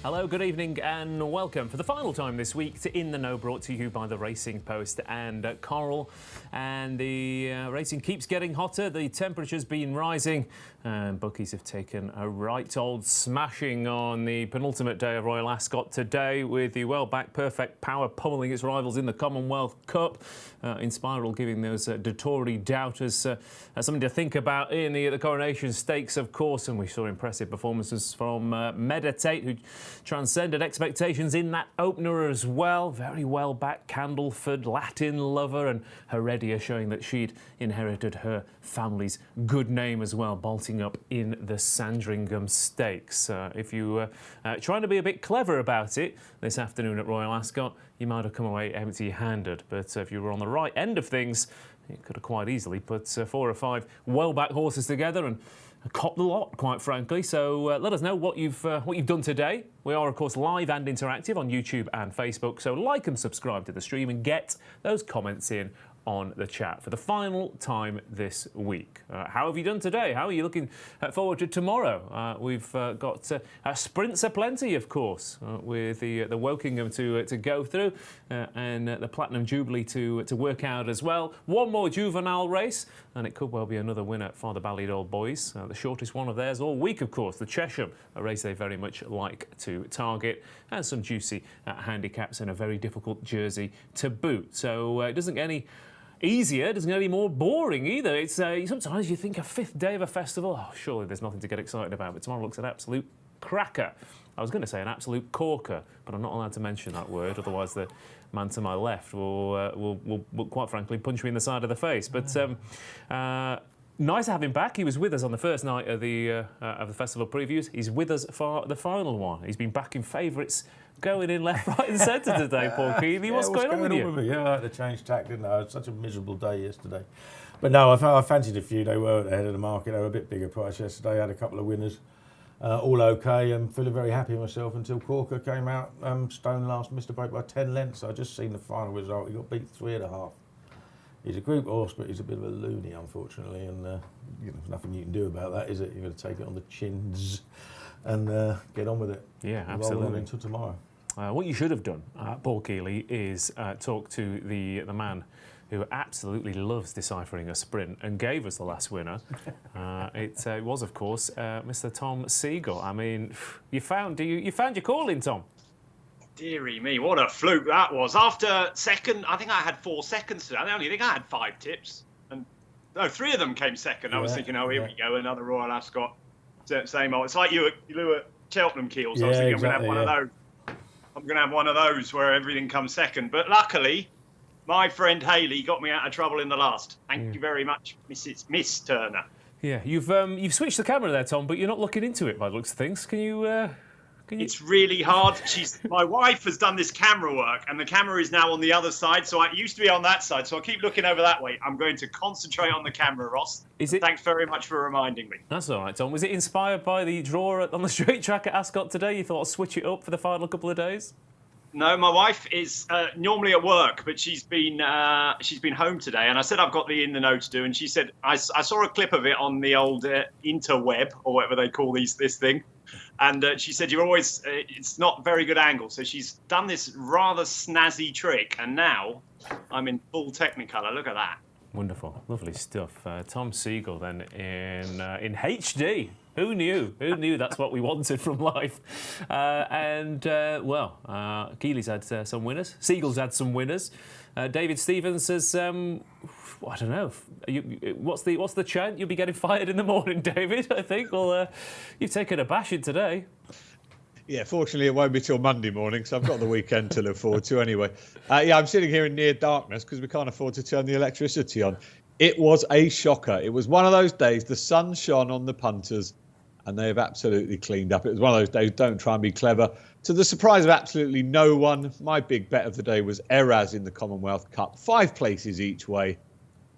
Hello, good evening and welcome for the final time this week to In the Know, brought to you by the Racing Post and Coral. And the racing keeps getting hotter, the temperature's been rising, and bookies have taken a right old smashing on the penultimate day of Royal Ascot today, with the well-backed Perfect Power pummelling its rivals in the Commonwealth Cup. Inspiral giving those Dettori doubters something to think about in the Coronation Stakes, of course, and we saw impressive performances from Meditate, who transcended expectations in that opener as well. Very well backed Candleford, Latin Lover, and Heredia showing that she'd inherited her family's good name as well, bolting up in the Sandringham Stakes. If you were trying to be a bit clever about it this afternoon at Royal Ascot, you might have come away empty-handed, but if you were on the right end of things, you could have quite easily put 4 or 5 well-backed horses together and cop the lot, quite frankly. So let us know what you've done today. We are, of course, live and interactive on YouTube and Facebook, so like and subscribe to the stream and get those comments in on the chat for the final time this week. How have you done today? How are you looking forward to tomorrow? We've got sprints aplenty, of course, with the Wokingham to go through and the Platinum Jubilee to work out as well. One more juvenile race, and it could well be another winner for the Ballydoyle boys. The shortest one of theirs all week, of course, the Chesham, a race they very much like to target, and some juicy handicaps and a very difficult jersey to boot. So it doesn't get any easier, doesn't get any more boring either. It's sometimes you think a 5th day of a festival, oh, surely there's nothing to get excited about, but tomorrow looks an absolute cracker. I was going to say an absolute corker, but I'm not allowed to mention that word, otherwise the man to my left will quite frankly punch me in the side of the face. But nice to have him back. He was with us on the first night of the festival previews. He's with us for the final one. He's been backing favourites going in left, right and centre today, Paul Kealy. What's going on with you? Yeah, I had to change tack, didn't I? It was such a miserable day yesterday. But no, I fancied a few. They were ahead of the market. They were a bit bigger price yesterday. I had a couple of winners. All okay. I'm feeling very happy with myself until Corker came out. Stone last missed a break by 10 lengths. I just seen the final result. He got beat 3.5. He's a group horse, but he's a bit of a loony, unfortunately. And there's nothing you can do about that, is it? You've got to take it on the chins and get on with it. Yeah, absolutely. Roll on until tomorrow. What you should have done, Paul Kealy, is talk to the man who absolutely loves deciphering a sprint and gave us the last winner. It was, of course, Mr. Tom Segal. I mean, you found your calling, Tom. Deary me, what a fluke that was. After second, I think I had 4 seconds today. I only think I had 5 tips. And no, 3 of them came second. I was thinking, oh, here we go, another Royal Ascot. Same old. It's like you at Cheltenham Keels. I was thinking, exactly, I'm going to have one of those. I'm going to have one of those where everything comes second. But luckily, my friend Hayley got me out of trouble in the last. Thank you very much, Miss Turner. Yeah, you've switched the camera there, Tom, but you're not looking into it by the looks of things. Can you? It's really hard. My wife has done this camera work, and the camera is now on the other side. So I used to be on that side, so I keep looking over that way. I'm going to concentrate on the camera, Ross. Thanks very much for reminding me. That's all right, Tom. Was it inspired by the draw on the straight track at Ascot today? You thought I'll switch it up for the final couple of days? No, my wife is normally at work, but she's been home today, and I said I've got the In the Know to do, and she said I saw a clip of it on the old interweb, or whatever they call this thing. And she said, you're always, it's not very good angle. So she's done this rather snazzy trick. And now I'm in full Technicolor. Look at that. Wonderful. Lovely stuff. Tom Segal then in HD. Who knew? Who knew that's what we wanted from life? Keely's had some winners. Segal's had some winners. David Stevens says, I don't know. What's the chant? You'll be getting fired in the morning, David, I think. Well, you've taken a bashing today. Yeah, fortunately, it won't be till Monday morning, so I've got the weekend to look forward to anyway. I'm sitting here in near darkness because we can't afford to turn the electricity on. It was a shocker. It was one of those days, the sun shone on the punters, and they have absolutely cleaned up. It was one of those days, don't try and be clever. To the surprise of absolutely no one, my big bet of the day was Eraz in the Commonwealth Cup. 5 places each way,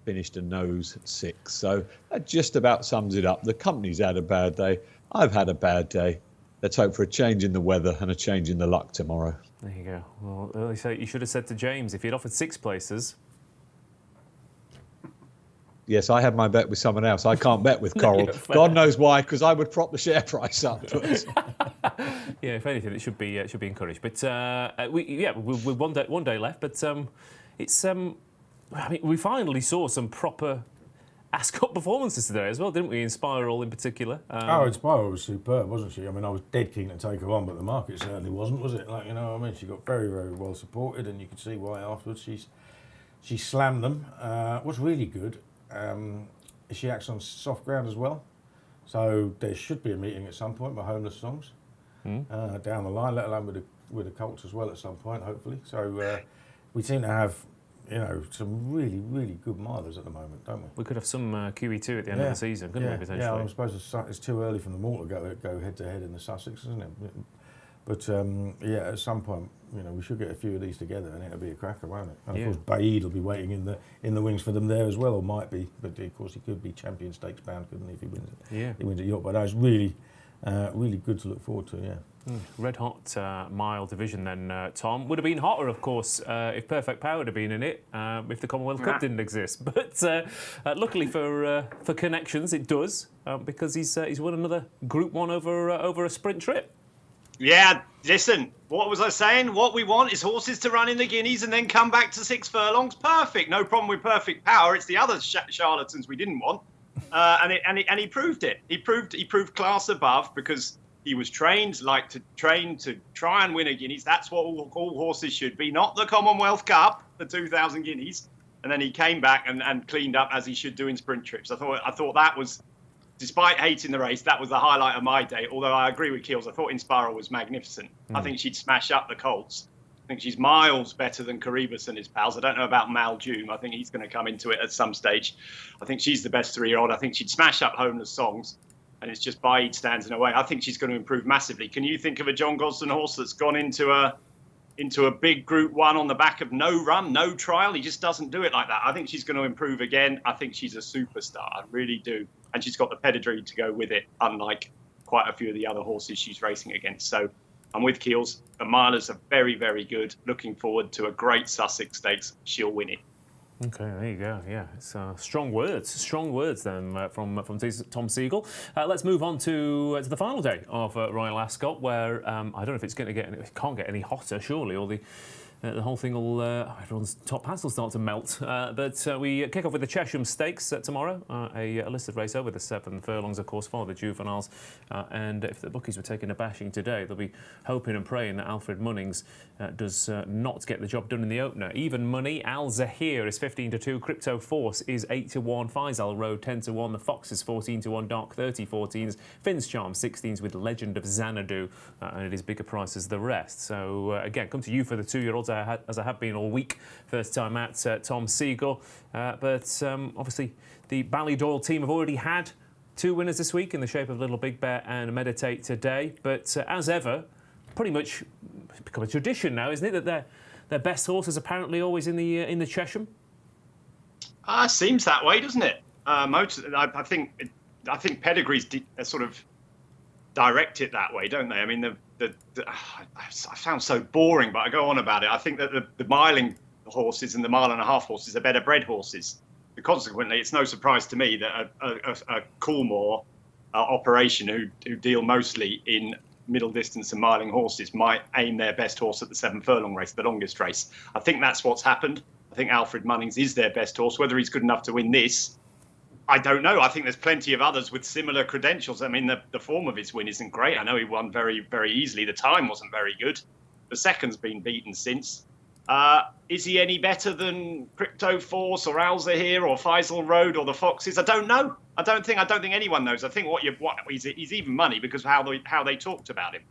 finished a nose 6. So that just about sums it up. The company's had a bad day. I've had a bad day. Let's hope for a change in the weather and a change in the luck tomorrow. There you go. Well, you should have said to James, if he'd offered 6 places... Yes, I had my bet with someone else. I can't bet with Coral. God knows why, because I would prop the share price up. Yeah, if anything, it should be encouraged. But we're one day left. But it's I mean, we finally saw some proper Ascot performances today as well, didn't we? In Spiral in particular. Spiral was superb, wasn't she? I mean, I was dead keen to take her on, but the market certainly wasn't, was it? Like, you know what I mean? She got very, very well supported, and you could see why afterwards. She slammed them. What's really good is she acts on soft ground as well. So there should be a meeting at some point by Homeless Songs down the line, let alone with the Colts as well at some point, hopefully. So we seem to have, you know, some really, really good milers at the moment, don't we? We could have some QE2 at the end of the season, couldn't we, potentially? Yeah, I suppose it's too early from the mall to go head-to-head in the Sussex, isn't it? But, at some point, you know, we should get a few of these together and it'll be a cracker, won't it? And of course, Baid will be waiting in the wings for them there as well, or might be. But, of course, he could be Champion Stakes bound, couldn't he, if he wins it? Yeah. He wins at York. But that was really, really good to look forward to, yeah. Red hot mile division then, Tom. Would have been hotter, of course, if Perfect Power had been in it, if the Commonwealth Cup didn't exist. But luckily for Connections, it does, because he's won another Group 1 over a sprint trip. Yeah, listen, what was I saying? What we want is horses to run in the Guineas and then come back to 6 furlongs. Perfect. No problem with Perfect Power. It's the other charlatans we didn't want. And he proved it. He proved class above because he was trained to try and win a Guineas. That's what all horses should be, not the Commonwealth Cup, the 2,000 Guineas. And then he came back and cleaned up as he should do in sprint trips. I thought that was, despite hating the race, that was the highlight of my day. Although I agree with Keels, I thought Inspiral was magnificent. I think she'd smash up the Colts. I think she's miles better than Caribus and his pals. I don't know about Maljoom. I think he's going to come into it at some stage. I think she's the best 3-year-old. I think she'd smash up Homeless Songs. And it's just Baid stands in a way. I think she's going to improve massively. Can you think of a John Gosden horse that's gone into a big Group 1 on the back of no run, no trial? He just doesn't do it like that. I think she's going to improve again. I think she's a superstar. I really do. And she's got the pedigree to go with it, unlike quite a few of the other horses she's racing against. So I'm with Keels. The milers are very, very good. Looking forward to a great Sussex Stakes. She'll win it. Okay, there you go. Yeah, it's strong words then from Tom Segal. Let's move on to the final day of Royal Ascot, where I don't know if it can't get any hotter, surely, or the whole thing will, everyone's top hats will start to melt. But we kick off with the Chesham Stakes tomorrow, a listed race over the 7 furlongs, of course, for the juveniles. And if the bookies were taking a bashing today, they'll be hoping and praying that Alfred Munnings does not get the job done in the opener. Even money, Al Zahir is 15-2, Crypto Force is 8-1, Faisal Road 10-1, the Fox is 14-1, Dark 30-14s, Finn's Charm 16s with Legend of Xanadu, and it is bigger price as the rest. So again, come to you for the 2-year-olds. As I have been all week, first time at Tom Segal. But obviously, the Ballydoyle team have already had 2 winners this week in the shape of Little Big Bear and Meditate today. But as ever, pretty much become a tradition now, isn't it, that their best horses apparently always in the Chesham? Seems that way, doesn't it? I think pedigrees sort of direct it that way, don't they? I mean, I sound so boring, but I go on about it. I think that the miling horses and the mile and a half horses are better bred horses. So consequently, it's no surprise to me that a Coolmore operation who deal mostly in middle distance and miling horses might aim their best horse at the 7 furlong race, the longest race. I think that's what's happened. I think Alfred Munnings is their best horse. Whether he's good enough to win this, I don't know. I think there's plenty of others with similar credentials. I mean, the form of his win isn't great. I know he won very, very easily. The time wasn't very good. The second's been beaten since. Is he any better than Crypto Force or Al Zahir or Faisal Road or the Foxes? I don't know. I don't think anyone knows. I think he's even money because of how they talked about him.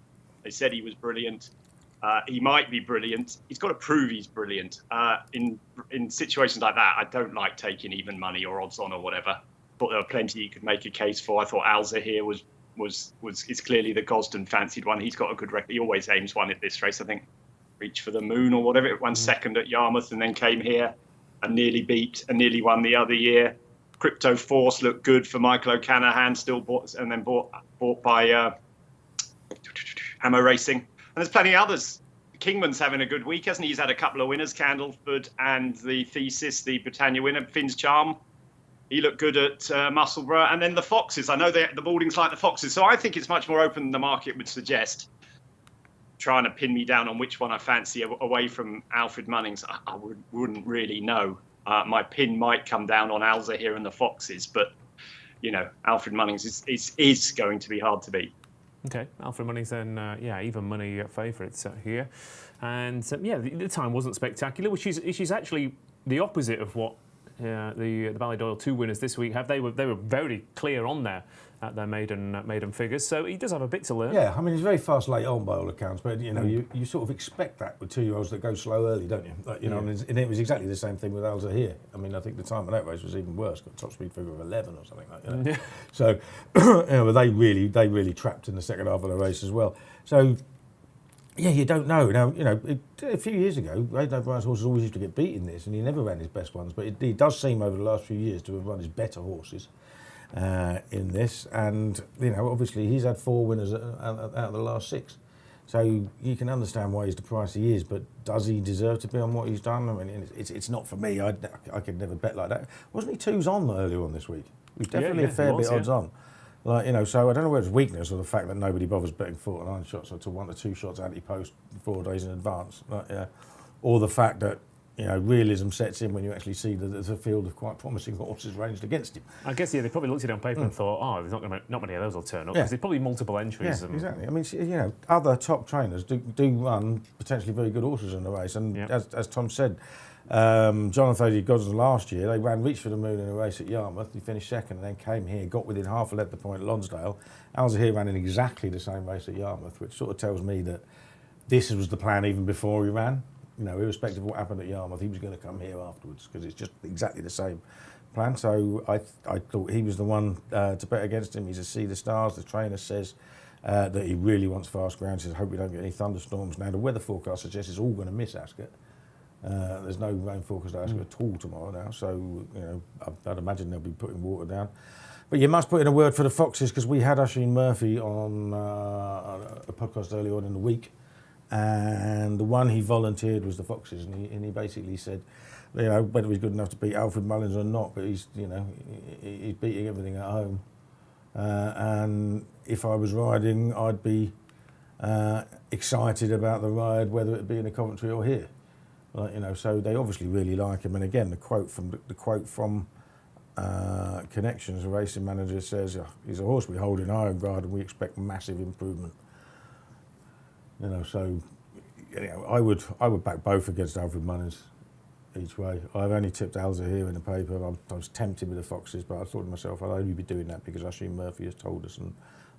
They said he was brilliant. He might be brilliant. He's got to prove he's brilliant. In situations like that, I don't like taking even money or odds on or whatever. Thought there were plenty you could make a case for. I thought Al Zahir is clearly the Gosden fancied one. He's got a good record. He always aims one at this race. I think Reach for the Moon or whatever. It won second at Yarmouth and then came here and nearly won the other year. Crypto Force looked good for Michael O'Callaghan, still bought by Hammer Racing. And there's plenty of others. Kingman's having a good week, hasn't he? He's had a couple of winners, Candleford and the Thesis, the Britannia winner, Finn's Charm. He looked good at Musselburgh. And then the Foxes. I know the Baldings like the Foxes. So I think it's much more open than the market would suggest. trying to pin me down on which one I fancy away from Alfred Munnings, I wouldn't really know. My pin might come down on Alza here and the Foxes, but Alfred Munnings is going to be hard to beat. Okay, Alfred Munnings then, even money favourites here, and the time wasn't spectacular, which is actually the opposite of what the Ballydoyle 2 winners this week have. They were very clear on their maiden figures, so he does have a bit to learn. Yeah, I mean, he's very fast late on by all accounts, but you sort of expect that with 2-year-olds that go slow early, don't you? And it was exactly the same thing with Alza here. I mean, I think the time of that race was even worse, got a top speed figure of 11 or something like that. So, but they really trapped in the second half of the race as well. So, yeah, you don't know. Now, a few years ago, Aidan O'Brien's horses always used to get beat in this, and he never ran his best ones, but he does seem over the last few years to have run his better horses in this. And, obviously he's had 4 winners out of the last 6. So you can understand why he's the price he is, but does he deserve to be on what he's done? I mean, it's not for me. I could never bet like that. Wasn't he 2s on earlier on this week? He was definitely a fair bit odds on. So I don't know whether it's weakness or the fact that nobody bothers betting 49 shots or to 1 to 2 shots anti-post 4 days in advance, or the fact that realism sets in when you actually see that there's a field of quite promising horses ranged against him. I guess they probably looked at it on paper and thought, there's not many of those will turn up because there's probably multiple entries. Yeah, exactly. I mean, other top trainers do run potentially very good horses in the race, and as Tom said. Jonathan Godson last year, they ran Reach for the Moon in a race at Yarmouth. He finished second and then came here, got within half a length of the point at Lonsdale. Alza here ran in exactly the same race at Yarmouth, which sort of tells me that this was the plan even before he ran. Irrespective of what happened at Yarmouth, he was going to come here afterwards because it's just exactly the same plan. So I thought he was the one to bet against him. He's a See the Stars. The trainer says that he really wants fast ground. He says, hope we don't get any thunderstorms. Now, the weather forecast suggests it's all going to miss Ascot. There's no rain forecast at Ascot at all tomorrow now, so I'd imagine they'll be putting water down. But you must put in a word for the Foxes, because we had Oisin Murphy on a podcast earlier on in the week, and the one he volunteered was the Foxes, and he basically said, whether he's good enough to beat Alfred Munnings or not, but he's beating everything at home. And if I was riding, I'd be excited about the ride, whether it be in the Coventry or here. So they obviously really like him. And again, the quote from Connections, the racing manager says, he's a horse we hold in high regard and we expect massive improvement. So I would back both against Alfred Munnings each way. I've only tipped Alza here in the paper. I was tempted with the Foxes, but I thought to myself I'd only be doing that because Oisin Murphy has told us, and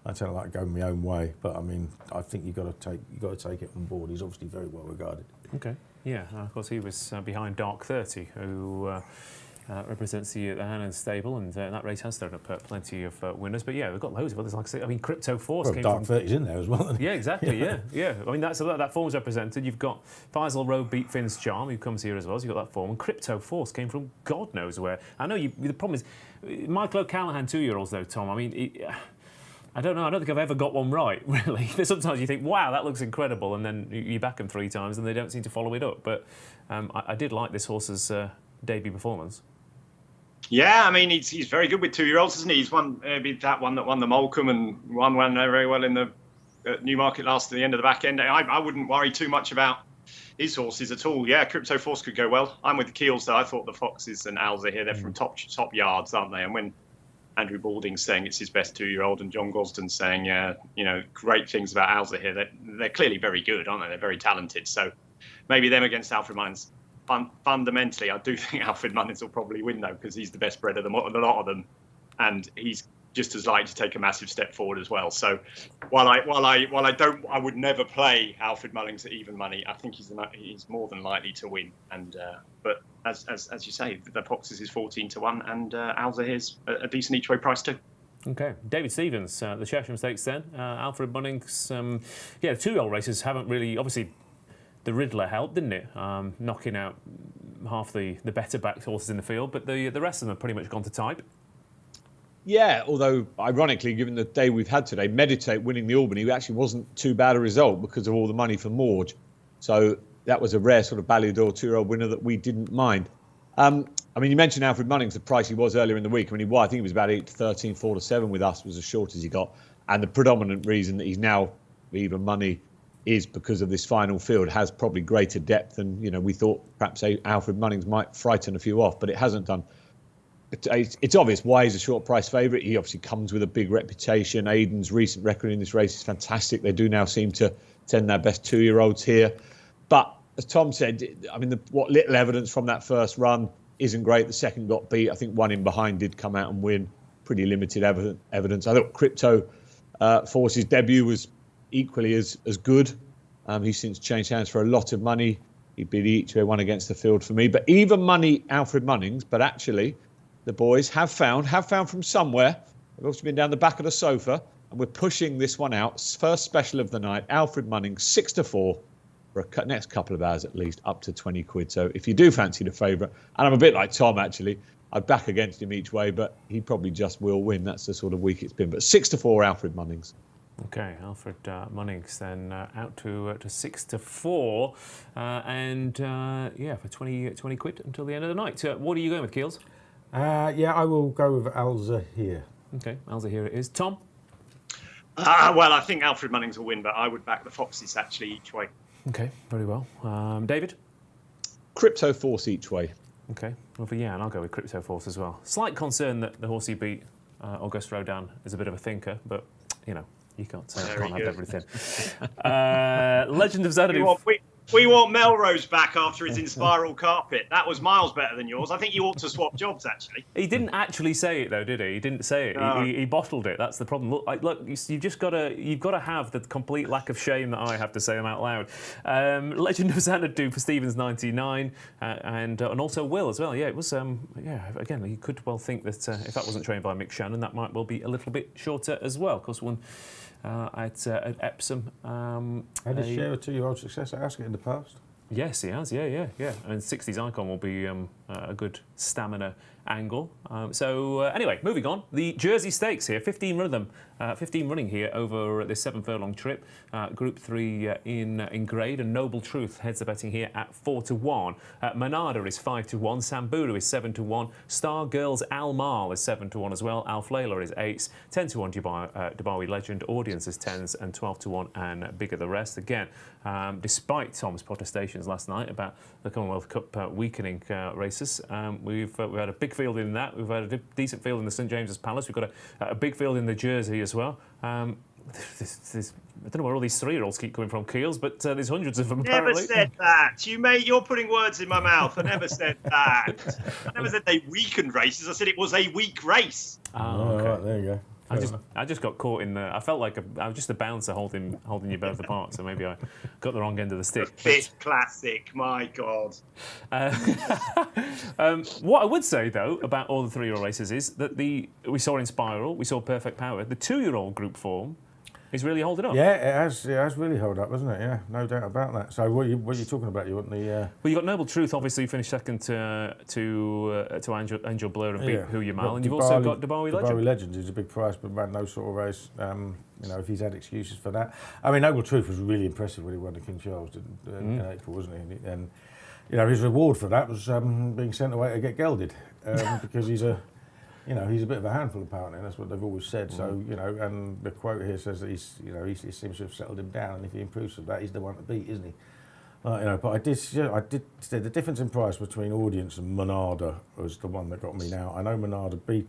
I tend to like going my own way. But I mean, I think you've got to take it on board. He's obviously very well regarded. Okay. Yeah, of course he was behind Dark 30, who represents the Hannon stable, and that race has thrown up plenty of winners. But yeah, we've got loads of others. Like I say, I mean, Crypto Force came Dark 30's in there as well. Yeah, exactly. Yeah. I mean, that form's represented. You've got Faisal Road beat Finn's Charm, who comes here as well. So you've got that form. And Crypto Force came from God knows where. I know the problem is Michael O'Callaghan 2-year-olds though, Tom. I mean. I don't know. I don't think I've ever got one right, really. Sometimes you think, wow, that looks incredible, and then you back them 3 times and they don't seem to follow it up. But I did like this horse's debut performance. Yeah, I mean, he's very good with 2-year-olds, isn't he? He's won that one that won the Molecomb and won very well in the Newmarket last to the end of the back end. I wouldn't worry too much about his horses at all. Yeah, Crypto Force could go well. I'm with the Keels, though. I thought the Foxes and Alza here, they're from top yards, aren't they? And when Andrew Balding's saying it's his best 2-year-old, and John Gosden's saying, great things about Alza here. They're clearly very good, aren't they? They're very talented. So maybe them against Alfred Munnings. Fundamentally, I do think Alfred Munnings will probably win, though, because he's the best bred of the lot of them, and he's just as likely to take a massive step forward as well. So while I would never play Alfred Munnings at even money, I think he's more than likely to win. And but as you say, the Foxes is 14-1, and Alza here's a decent each way price too. Okay, David Stevens, the Chesham Stakes then. Alfred Munnings, the 2-year-old races haven't really, obviously, the Riddler helped, didn't it? Knocking out half the better backed horses in the field, but the rest of them have pretty much gone to type. Yeah, although ironically, given the day we've had today, Meditate winning the Albany actually wasn't too bad a result because of all the money for Morge. So that was a rare sort of Ballydoyle 2-year-old winner that we didn't mind. I mean, you mentioned Alfred Munnings, the price he was earlier in the week. I mean, I think he was about 8-13, 4-7 with us, was as short as he got. And the predominant reason that he's now even money is because of this final field, has probably greater depth, and we thought perhaps Alfred Munnings might frighten a few off, but it hasn't done. It's obvious why he's a short price favourite. He obviously comes with a big reputation. Aidan's recent record in this race is fantastic. They do now seem to send their best 2-year-olds here. But as Tom said, I mean, what little evidence from that first run isn't great. The second got beat. I think one in behind did come out and win. Pretty limited evidence. I thought Crypto Force's debut was equally as good. He's since changed hands for a lot of money. He beat each way one against the field for me. But even money Alfred Munnings, but actually the boys have found from somewhere. They've also been down the back of the sofa, and we're pushing this one out. First special of the night, Alfred Munnings, 6-4 for the next couple of hours at least, up to 20 quid. So if you do fancy the favourite, and I'm a bit like Tom actually, I'd back against him each way, but he probably just will win. That's the sort of week it's been. But 6-4, Alfred Munnings. Okay, Alfred Munnings then out to 6-4, for 20 quid until the end of the night. What are you going with, Keels? I will go with Alza here. Okay, Alza here it is. Tom? Well, I think Alfred Munnings will win, but I would back the Foxes actually each way. Okay, very well. David? Crypto Force each way. Okay, well for and I'll go with Crypto Force as well. Slight concern that the horse he beat, Auguste Rodin, is a bit of a thinker, but you can't have everything. Legend of Xanadu. We want Melrose back after his Inspiral carpet. That was miles better than yours. I think you ought to swap jobs, actually. He didn't actually say it, though, did he? He didn't say it. No. He bottled it. That's the problem. Look, you've just got to have the complete lack of shame that I have to say them out loud. Legend of Xanadu for Stevens 99, and also Will as well. Yeah, it was. Again, you could well think that if that wasn't trained by Mick Shannon, that might well be a little bit shorter as well. Of course, one. At Epsom. Had his share of 2-year-old success at Ascot in the past? Yes, he has, yeah. And 60s Icon will be a good stamina angle. Anyway, moving on. The Jersey Stakes here, 15 running here over this 7-furlong trip. Group 3 in grade, and Noble Truth heads the betting here at 4-1. Manada is 5-1, Sambudu is 7-1, Star Girls Almal is 7-1 as well, Alf Layla is 8s, 10-1 Dubai Legend, Audience is 10s, and 12-1 and Bigger the Rest. Again, despite Tom's protestations last night about the Commonwealth Cup weakening races, we've had a big field in that. We've had a decent field in the St James's Palace. We've got a big field in the Jersey as well. I don't know where all these 3-year-olds keep coming from, Keels, but there's hundreds of them. Never apparently. said that. You're putting words in my mouth. I never said that. I never said they weakened races. I said it was a weak race. Oh, okay. Right, there you go. I just got caught in the. I felt like I was just a bouncer holding you both apart, so maybe I got the wrong end of the stick. Fifth classic, my God. What I would say though about all the 3-year-old races is that we saw Inspiral, we saw Perfect Power, the 2-year-old group form is really holding up. Yeah, it has really held up, hasn't it? Yeah, no doubt about that. So what are you talking about? You want the? Well, you got Noble Truth, obviously finished second to Angel Blur and beat Who You Mal, and you've also got Dubai Legend. Dubai Legend is a big price, but ran no sort of race. If he's had excuses for that. I mean, Noble Truth was really impressive when he won the King Charles in April, wasn't he? And his reward for that was being sent away to get gelded because he's a bit of a handful apparently. That's what they've always said. So and the quote here says that he seems to have settled him down, and if he improves from that, he's the one to beat, isn't he? But I did say the difference in price between Audience and Manada was the one that got me. Now I know Manada beat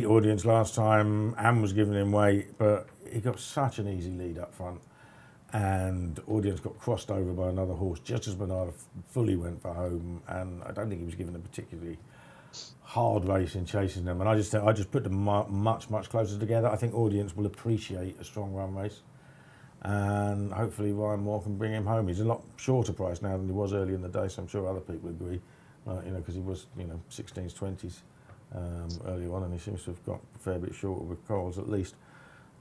Audience last time and was giving him weight, but he got such an easy lead up front, and Audience got crossed over by another horse just as Manada fully went for home, and I don't think he was given a particularly hard race in chasing them, and I just put them much closer together. I think Audience will appreciate a strong run race, and hopefully Ryan Moore can bring him home. He's a lot shorter price now than he was early in the day, so I'm sure other people agree, because he was 16s, 20s earlier on, and he seems to have got a fair bit shorter with Coles at least.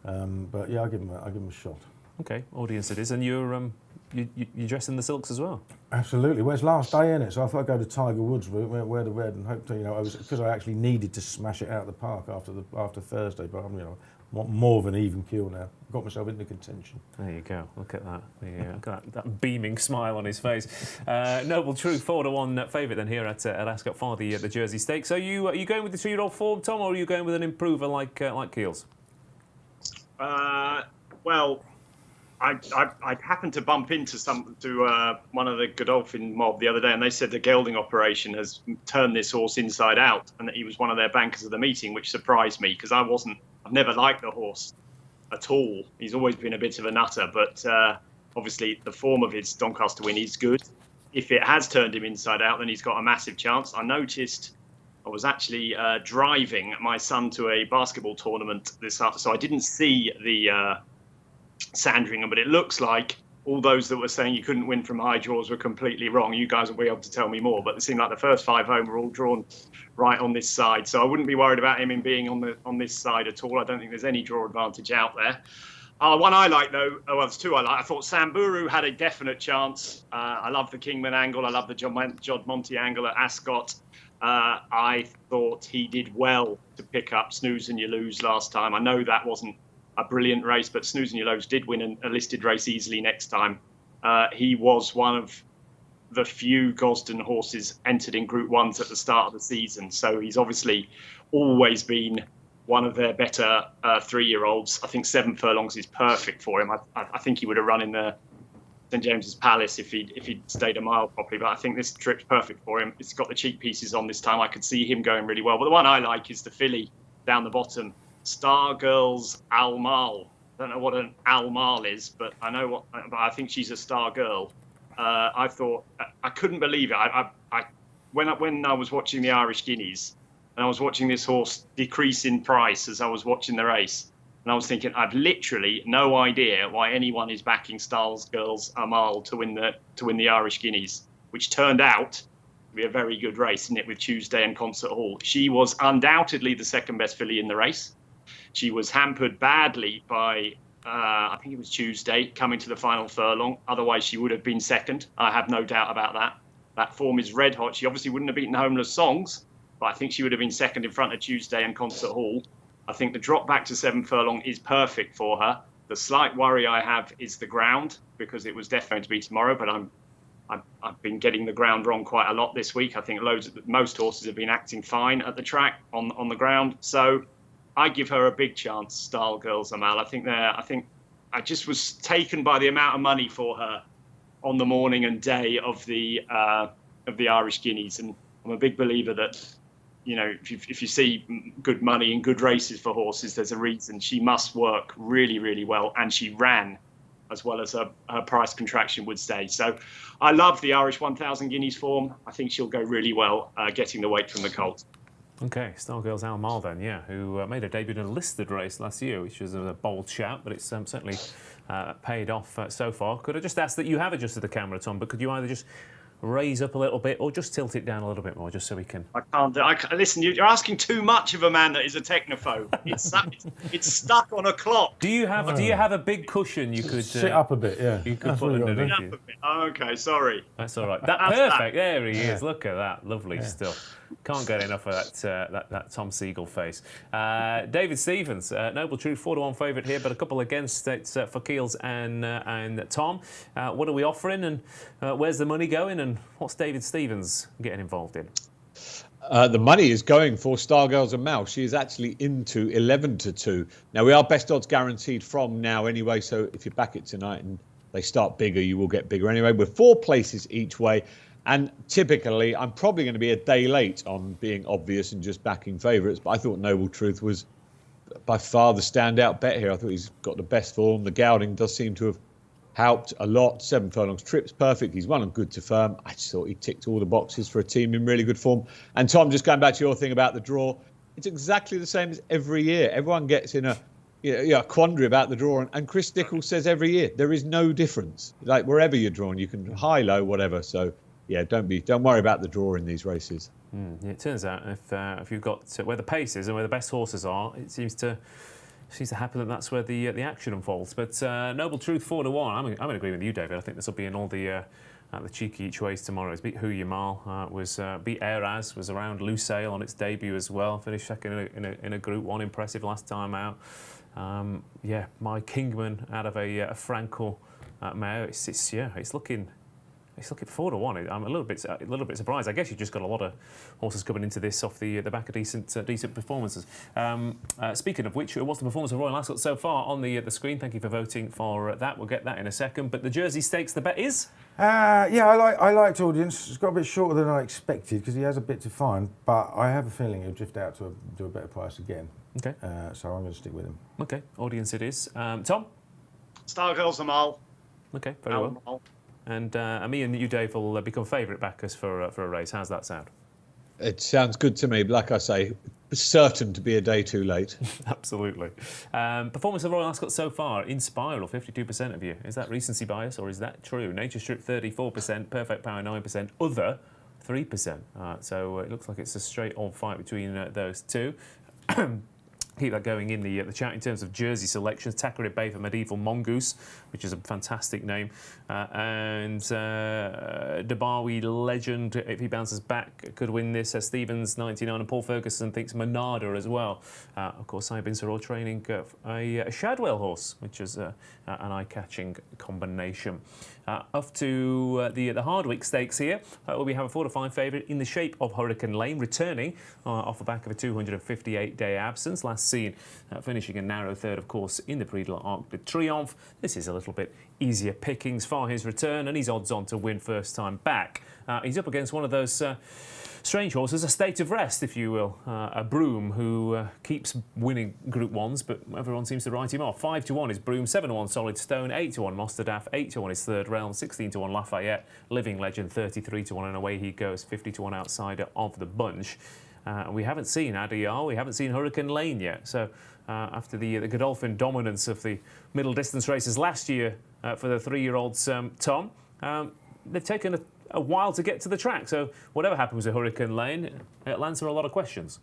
But yeah, I'll give him a shot. Okay, Audience it is, and you're dressed in the silks as well. Absolutely. Well, it's last day, isn't it? So I thought I'd go to Tiger Woods route, wear the red, and hope to, because I actually needed to smash it out of the park after Thursday. But I'm, want more of an even keel now. Got myself into contention. There you go. Look at that. Yeah, look at that beaming smile on his face. Noble Truth, 4-1 favourite then here at Ascot for the Jersey Stakes. So are you going with the 2-year-old form, Tom, or are you going with an improver like Keels? Well, I happened to bump into one of the Godolphin mob the other day, and they said the gelding operation has turned this horse inside out, and that he was one of their bankers of the meeting, which surprised me because I've never liked the horse at all. He's always been a bit of a nutter, but obviously the form of his Doncaster win is good. If it has turned him inside out, then he's got a massive chance. I was actually driving my son to a basketball tournament this afternoon, so I didn't see the Sandringham, but it looks like all those that were saying you couldn't win from high draws were completely wrong. You guys will be able to tell me more, but it seemed like the first 5 home were all drawn right on this side, so I wouldn't be worried about him in being on this side at all. I don't think there's any draw advantage out there. One I like, though, there's two I like. I thought Samburu had a definite chance. I love the Kingman angle. I love the John Monty angle at Ascot. I thought he did well to pick up Snooze and You Lose last time. I know that wasn't a brilliant race, but Snooze and You Lose did win a listed race easily next time. He was one of the few Gosden horses entered in Group 1s at the start of the season, so he's obviously always been one of their better 3-year-olds. I think 7 furlongs is perfect for him. I think he would have run in the St James's Palace if he'd stayed a mile properly, but I think this trip's perfect for him. It's got the cheek pieces on this time. I could see him going really well. But the one I like is the filly down the bottom, Stargirl's Almal. I don't know what an Almal is, but but I think she's a star girl. I thought I couldn't believe it. When I was watching the Irish Guineas, and I was watching this horse decrease in price as I was watching the race, and I was thinking, I've literally no idea why anyone is backing Stargirl's Amal to win the Irish Guineas, which turned out to be a very good race, isn't it, with Tuesday and Concert Hall. She was undoubtedly the second best filly in the race. She was hampered badly by, I think it was Tuesday, coming to the final furlong. Otherwise, she would have been second. I have no doubt about that. That form is red hot. She obviously wouldn't have beaten Homeless Songs, but I think she would have been second in front of Tuesday and Concert Hall. I think the drop back to 7 furlong is perfect for her. The slight worry I have is the ground, because it was definitely going to be tomorrow, but I've been getting the ground wrong quite a lot this week. I think most horses have been acting fine at the track on the ground. So I give her a big chance, Style Girls Amal. I think I just was taken by the amount of money for her on the morning and day of the Irish Guineas, and I'm a big believer that, you know, if you see good money in good races for horses, there's a reason. She must work really, really well, and she ran as well as her price contraction would say. So I love the Irish 1,000 Guineas form. I think she'll go really well getting the weight from the colt. Okay, Stargirl's Almal then, yeah, who made her debut in a listed race last year, which was a bold shout, but it's certainly paid off so far. Could I just ask that you have adjusted the camera, Tom, but could you either just raise up a little bit or just tilt it down a little bit more, just so we can... I can't. Listen, you're asking too much of a man that is a technophobe. It's stuck on a clock. Do you have a big cushion you could... sit up a bit, yeah. You could put underneath you. Okay, sorry. That's all right. Perfect. There he is. Look at that. Lovely stuff. Can't get enough of that Tom Segal face. David Stevens, Noble Truth, 4-1 favourite here, but a couple against it for Keels and Tom. What are we offering, and where's the money going, and what's David Stevens getting involved in? The money is going for Stargirls and Mal. She is actually into 11-2. Now, we are best odds guaranteed from now anyway, so if you back it tonight and they start bigger, you will get bigger anyway. We're 4 places each way. And typically, I'm probably going to be a day late on being obvious and just backing favourites. But I thought Noble Truth was by far the standout bet here. I thought he's got the best form. The gelding does seem to have helped a lot. 7 furlongs, trip's perfect. He's run on good to firm. I just thought he ticked all the boxes for a team in really good form. And Tom, just going back to your thing about the draw, it's exactly the same as every year. Everyone gets in a quandary about the draw. And Chris Dickel says every year, there is no difference. Like wherever you're drawn, you can high, low, whatever. So... yeah, don't worry about the draw in these races. It turns out if you've got where the pace is and where the best horses are, it seems to happen that that's where the action unfolds. But Noble Truth 4-1. I'm in agreement with you, David. I think this will be in all the cheeky each ways tomorrow. It's beat Who You Mal, beat Eraz, was around Lusail on its debut as well. Finished second in a Group 1, impressive last time out. My Kingman out of a Frankel mare. It's looking He's looking 4-1. I'm a little bit surprised. I guess you just got a lot of horses coming into this off the back of decent performances. Speaking of which, what's the performance of Royal Ascot so far on the screen? Thank you for voting for that. We'll get that in a second. But the Jersey Stakes, the bet is? I liked Audience. It's got a bit shorter than I expected because he has a bit to find, but I have a feeling he'll drift out to a better price again. Okay. So I'm going to stick with him. Okay, Audience it is. Tom? Stargirls Amal. Okay, very well. And me and you, Dave, will become favourite backers for a race. How's that sound? It sounds good to me. But like I say, certain to be a day too late. Absolutely. Performance of Royal Ascot so far, in Spiral, 52% of you. Is that recency bias or is that true? Nature Strip, 34%, Perfect Power, 9%, Other, 3%. So it looks like it's a straight on fight between those two. Keep that going in the chat in terms of jersey selections. Thackeray Bay for Medieval Mongoose, which is a fantastic name. And Debarwi Legend, if he bounces back, could win this. Stevens, 99. And Paul Ferguson thinks Monada as well. Of course, Saib Insaror training a Shadwell horse, which is an eye-catching combination. Off to the Hardwicke Stakes here, where we have a 4-5 favourite in the shape of Hurricane Lane, returning off the back of a 258-day absence. Last seen finishing a narrow third, of course, in the Prix de l'Arc de Triomphe. This is a little bit easier pickings for his return, and he's odds on to win first time back. He's up against one of those strange horses, a State of Rest, if you will, a Broom who keeps winning Group 1s, but everyone seems to write him off. 5-1 is Broom, 7-1 Solid Stone, 8-1 Mostadaf, 8-1 is Third Realm, 16-1 Lafayette, Living Legend, 33-1, and away he goes, 50-1 outsider of the bunch. We haven't seen Adiyar, we haven't seen Hurricane Lane yet, so after the Godolphin dominance of the middle distance races last year for the 3-year-olds, Tom, they've taken a while to get to the track, so whatever happens with Hurricane Lane, it lands a lot of questions.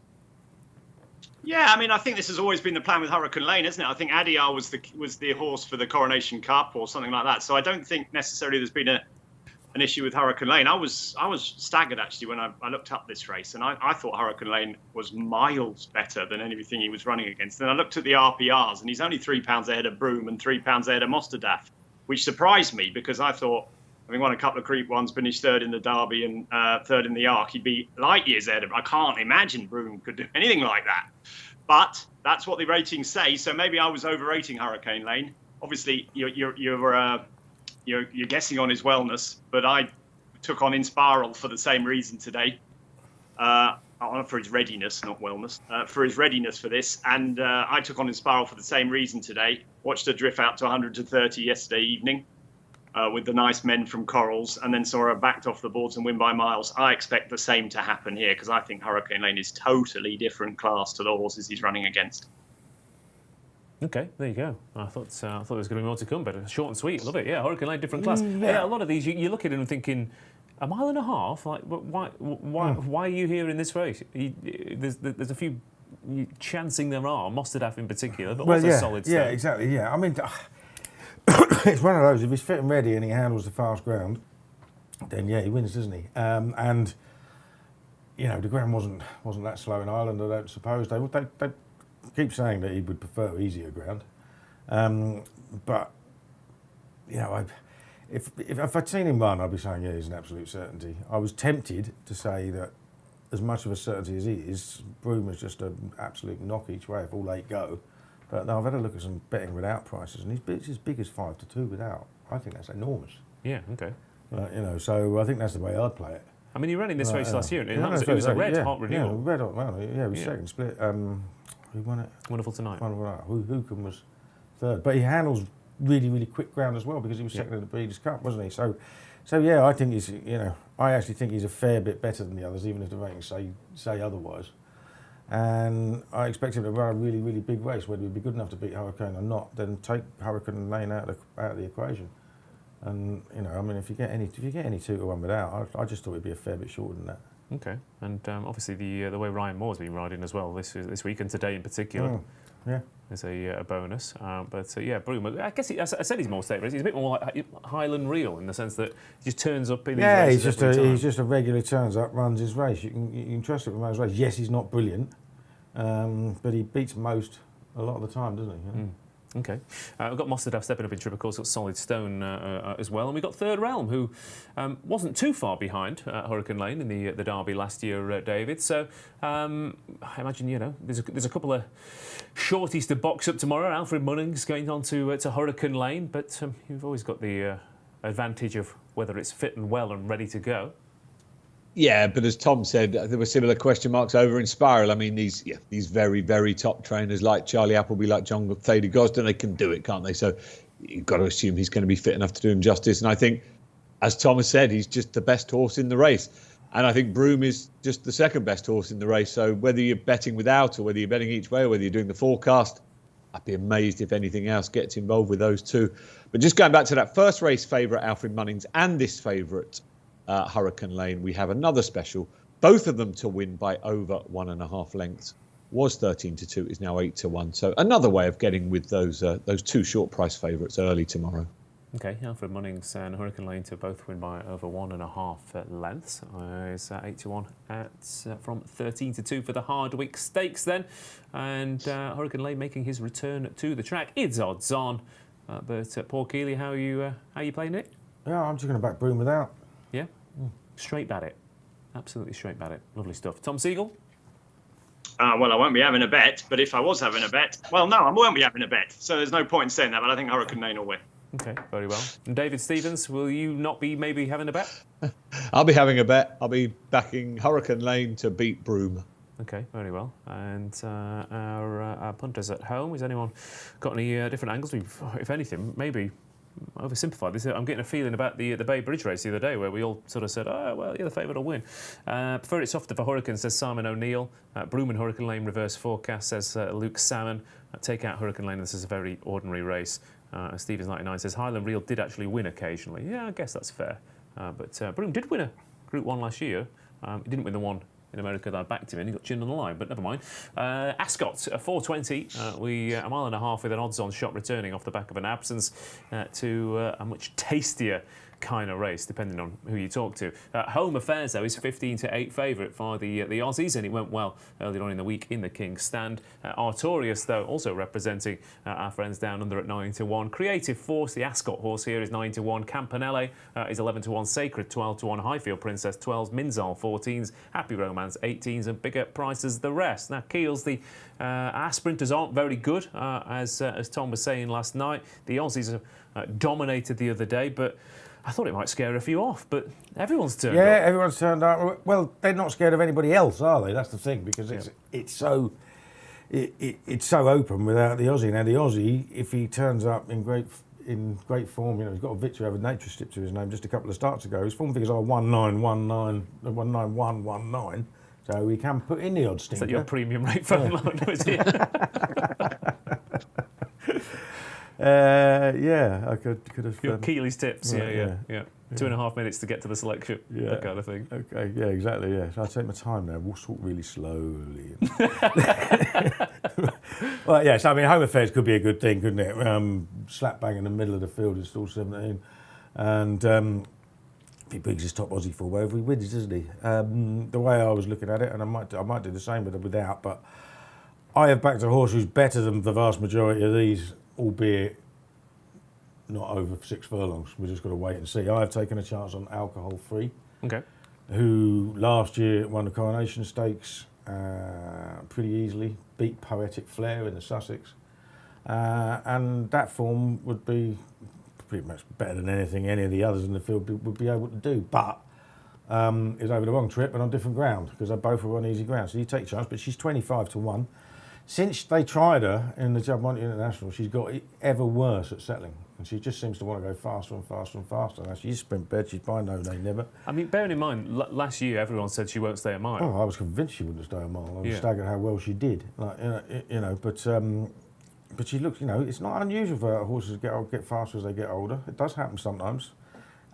Yeah, I mean, I think this has always been the plan with Hurricane Lane, isn't it? I think Adiyar was the horse for the Coronation Cup or something like that. So I don't think necessarily there's been an issue with Hurricane Lane. I was staggered actually when I looked up this race, and I thought Hurricane Lane was miles better than anything he was running against. And I looked at the RPRs, and he's only £3 ahead of Broom and £3 ahead of Mostadaf, which surprised me because I thought, having won a couple of Creep ones, finished third in the Derby and third in the Arc, he'd be light years ahead of him. I can't imagine Broom could do anything like that. But that's what the ratings say. So maybe I was overrating Hurricane Lane. Obviously, you're guessing on his wellness, but I took on Inspiral for the same reason today. For his readiness, not wellness, for his readiness for this. And I took on Inspiral for the same reason today. Watched her drift out to 130 yesterday evening. With the nice men from Corals, and then saw her backed off the boards and win by miles. I expect the same to happen here because I think Hurricane Lane is totally different class to the horses he's running against. Okay, there you go. I thought there was going to be more to come, but short and sweet. Love it. Yeah, Hurricane Lane, different class. Yeah, a lot of these, you look at it and thinking, a mile and a half? Like, why are you here in this race? There's a few chancing there are, Mostadaf in particular, but also Solid Stone. Yeah, exactly. Yeah, I mean. It's one of those, if he's fit and ready and he handles the fast ground, then yeah, he wins, doesn't he? And, you know, the ground wasn't that slow in Ireland, I don't suppose. They keep saying that he would prefer easier ground. But, you know, if I'd seen him run, I'd be saying, yeah, he's an absolute certainty. I was tempted to say that as much of a certainty as he is, Broom is just an absolute knock each way if all 8 go. But no, I've had a look at some betting without prices, and he's as big as 5-2 without. I think that's enormous. Yeah, okay. You know, so I think that's the way I'd play it. I mean, he ran in this race last year, and it was a red hot renewal. Yeah, red hot. Well, yeah, it was second split. Who won it? Wonderful Tonight. Wokingham was third, but he handles really, really quick ground as well because he was second in the Breeders' Cup, wasn't he? So yeah, I think I actually think he's a fair bit better than the others, even if the ratings say otherwise. And I expect him to run a really, really big race. Whether he'd be good enough to beat Hurricane or not, then take Hurricane Lane out of the equation. And you know, I mean, if you get any 2-1 without, I just thought it'd be a fair bit shorter than that. Okay, and obviously the way Ryan Moore's been riding as well this week and today in particular. Yeah. Is a bonus, but yeah, Broom. I guess I said he's more state race. He's a bit more like Highland Real in the sense that he just turns up in these races. He's just a regular turns up, runs his race. You can trust it with his race. Yes, he's not brilliant, but he beats most a lot of the time, doesn't he? Okay. We've got Mostadaf stepping up in trip, of course, got Solid Stone as well. And we've got Third Realm, who wasn't too far behind Hurricane Lane in the derby last year, David. So I imagine, there's a couple of shorties to box up tomorrow. Alfred Munnings going on to Hurricane Lane, but you've always got the advantage of whether it's fit and well and ready to go. Yeah, but as Tom said, there were similar question marks over in Spiral. I mean, these very, very top trainers like Charlie Appleby, like John Thady Gosden, they can do it, can't they? So you've got to assume he's going to be fit enough to do him justice. And I think, as Thomas said, he's just the best horse in the race. And I think Broome is just the second best horse in the race. So whether you're betting without or whether you're betting each way or whether you're doing the forecast, I'd be amazed if anything else gets involved with those two. But just going back to that first race favourite, Alfred Munnings, and this favourite, Hurricane Lane, we have another special, both of them to win by over 1.5 lengths. Was 13-2, is now 8-1. So another way of getting with those two short price favourites early tomorrow. Okay, Alfred Munnings and Hurricane Lane to both win by over 1.5 lengths. It's 8-1 from 13-2 for the Hardwicke Stakes then, and Hurricane Lane making his return to the track. It's odds on, but Paul Kealy, how are you playing it? Yeah, I'm just going to back Broome without. Yeah, straight bat it. Absolutely straight bat it. Lovely stuff. Tom Segal? Well, I won't be having a bet, but if I was having a bet, well, no, I won't be having a bet. So there's no point in saying that, but I think Hurricane Lane will win. Okay, very well. And David Stevens, will you not be maybe having a bet? I'll be having a bet. I'll be backing Hurricane Lane to beat Broome. Okay, very well. And our punters at home, has anyone got any different angles? If anything, maybe oversimplified this. I'm getting a feeling about the Bay Bridge race the other day where we all sort of said, oh, well, yeah, the favourite will win. Prefer it softer for Hurricane, says Simon O'Neill. Broome and Hurricane Lane reverse forecast, says Luke Salmon. Take out Hurricane Lane, this is a very ordinary race. Stevens99 says Highland Reel did actually win occasionally. Yeah, I guess that's fair. But Broome did win a Group 1 last year. He didn't win the one in America that I backed him in. He got chinned on the line, but never mind. Ascot, 4.20. We a mile and a half with an odds-on shot returning off the back of an absence to a much tastier kind of race, depending on who you talk to. Home Affairs, though, is 15-8 favourite for the Aussies, and it went well earlier on in the week in the King's Stand. Artorias, though, also representing our friends down under at 9-1. Creative Force, the Ascot horse here, is 9-1. Campanelle is 11-1. Sacred, 12-1. Highfield Princess, 12s. Minzal, 14s. Happy Romance, 18s. And bigger prices the rest. Now, Keels, our sprinters aren't very good, as Tom was saying last night. The Aussies dominated the other day, but I thought it might scare a few off, but everyone's turned up. Yeah, everyone's turned up. Well, they're not scared of anybody else, are they? That's the thing, because it's so open without the Aussie. Now, the Aussie, if he turns up in great form, he's got a victory over Nature Strip to his name just a couple of starts ago. His form figures are 19119, so we can put in the odds stinker. Is that your premium rate phone line, was it? I could have. Your Kealy's tips, yeah. 2.5 minutes to get to the selection, that kind of thing. Okay, yeah, exactly, yeah. So I'll take my time now. We'll talk really slowly. Well, yes, I mean, Home Affairs could be a good thing, couldn't it? Slap bang in the middle of the field is still 17. And if he brings his top Aussie forward over, he wins, isn't he? The way I was looking at it, and I might do the same without, but I have backed a horse who's better than the vast majority of these, albeit not over 6 furlongs. We've just got to wait and see. I have taken a chance on Alcohol Free, who last year won the Coronation Stakes pretty easily, beat Poetic Flair in the Sussex, and that form would be pretty much better than anything any of the others in the field would be able to do, but is over the wrong trip and on different ground, because they both were on easy ground. So you take a chance, but she's 25-1. Since they tried her in the Jubilee International, she's got ever worse at settling. And she just seems to want to go faster and faster and faster. Now, she's sprint bred, she's by no day never. I mean, bearing in mind, last year everyone said she won't stay a mile. Oh, I was convinced she wouldn't stay a mile. I was staggered how well she did. But she looks, it's not unusual for horses to get faster as they get older. It does happen sometimes.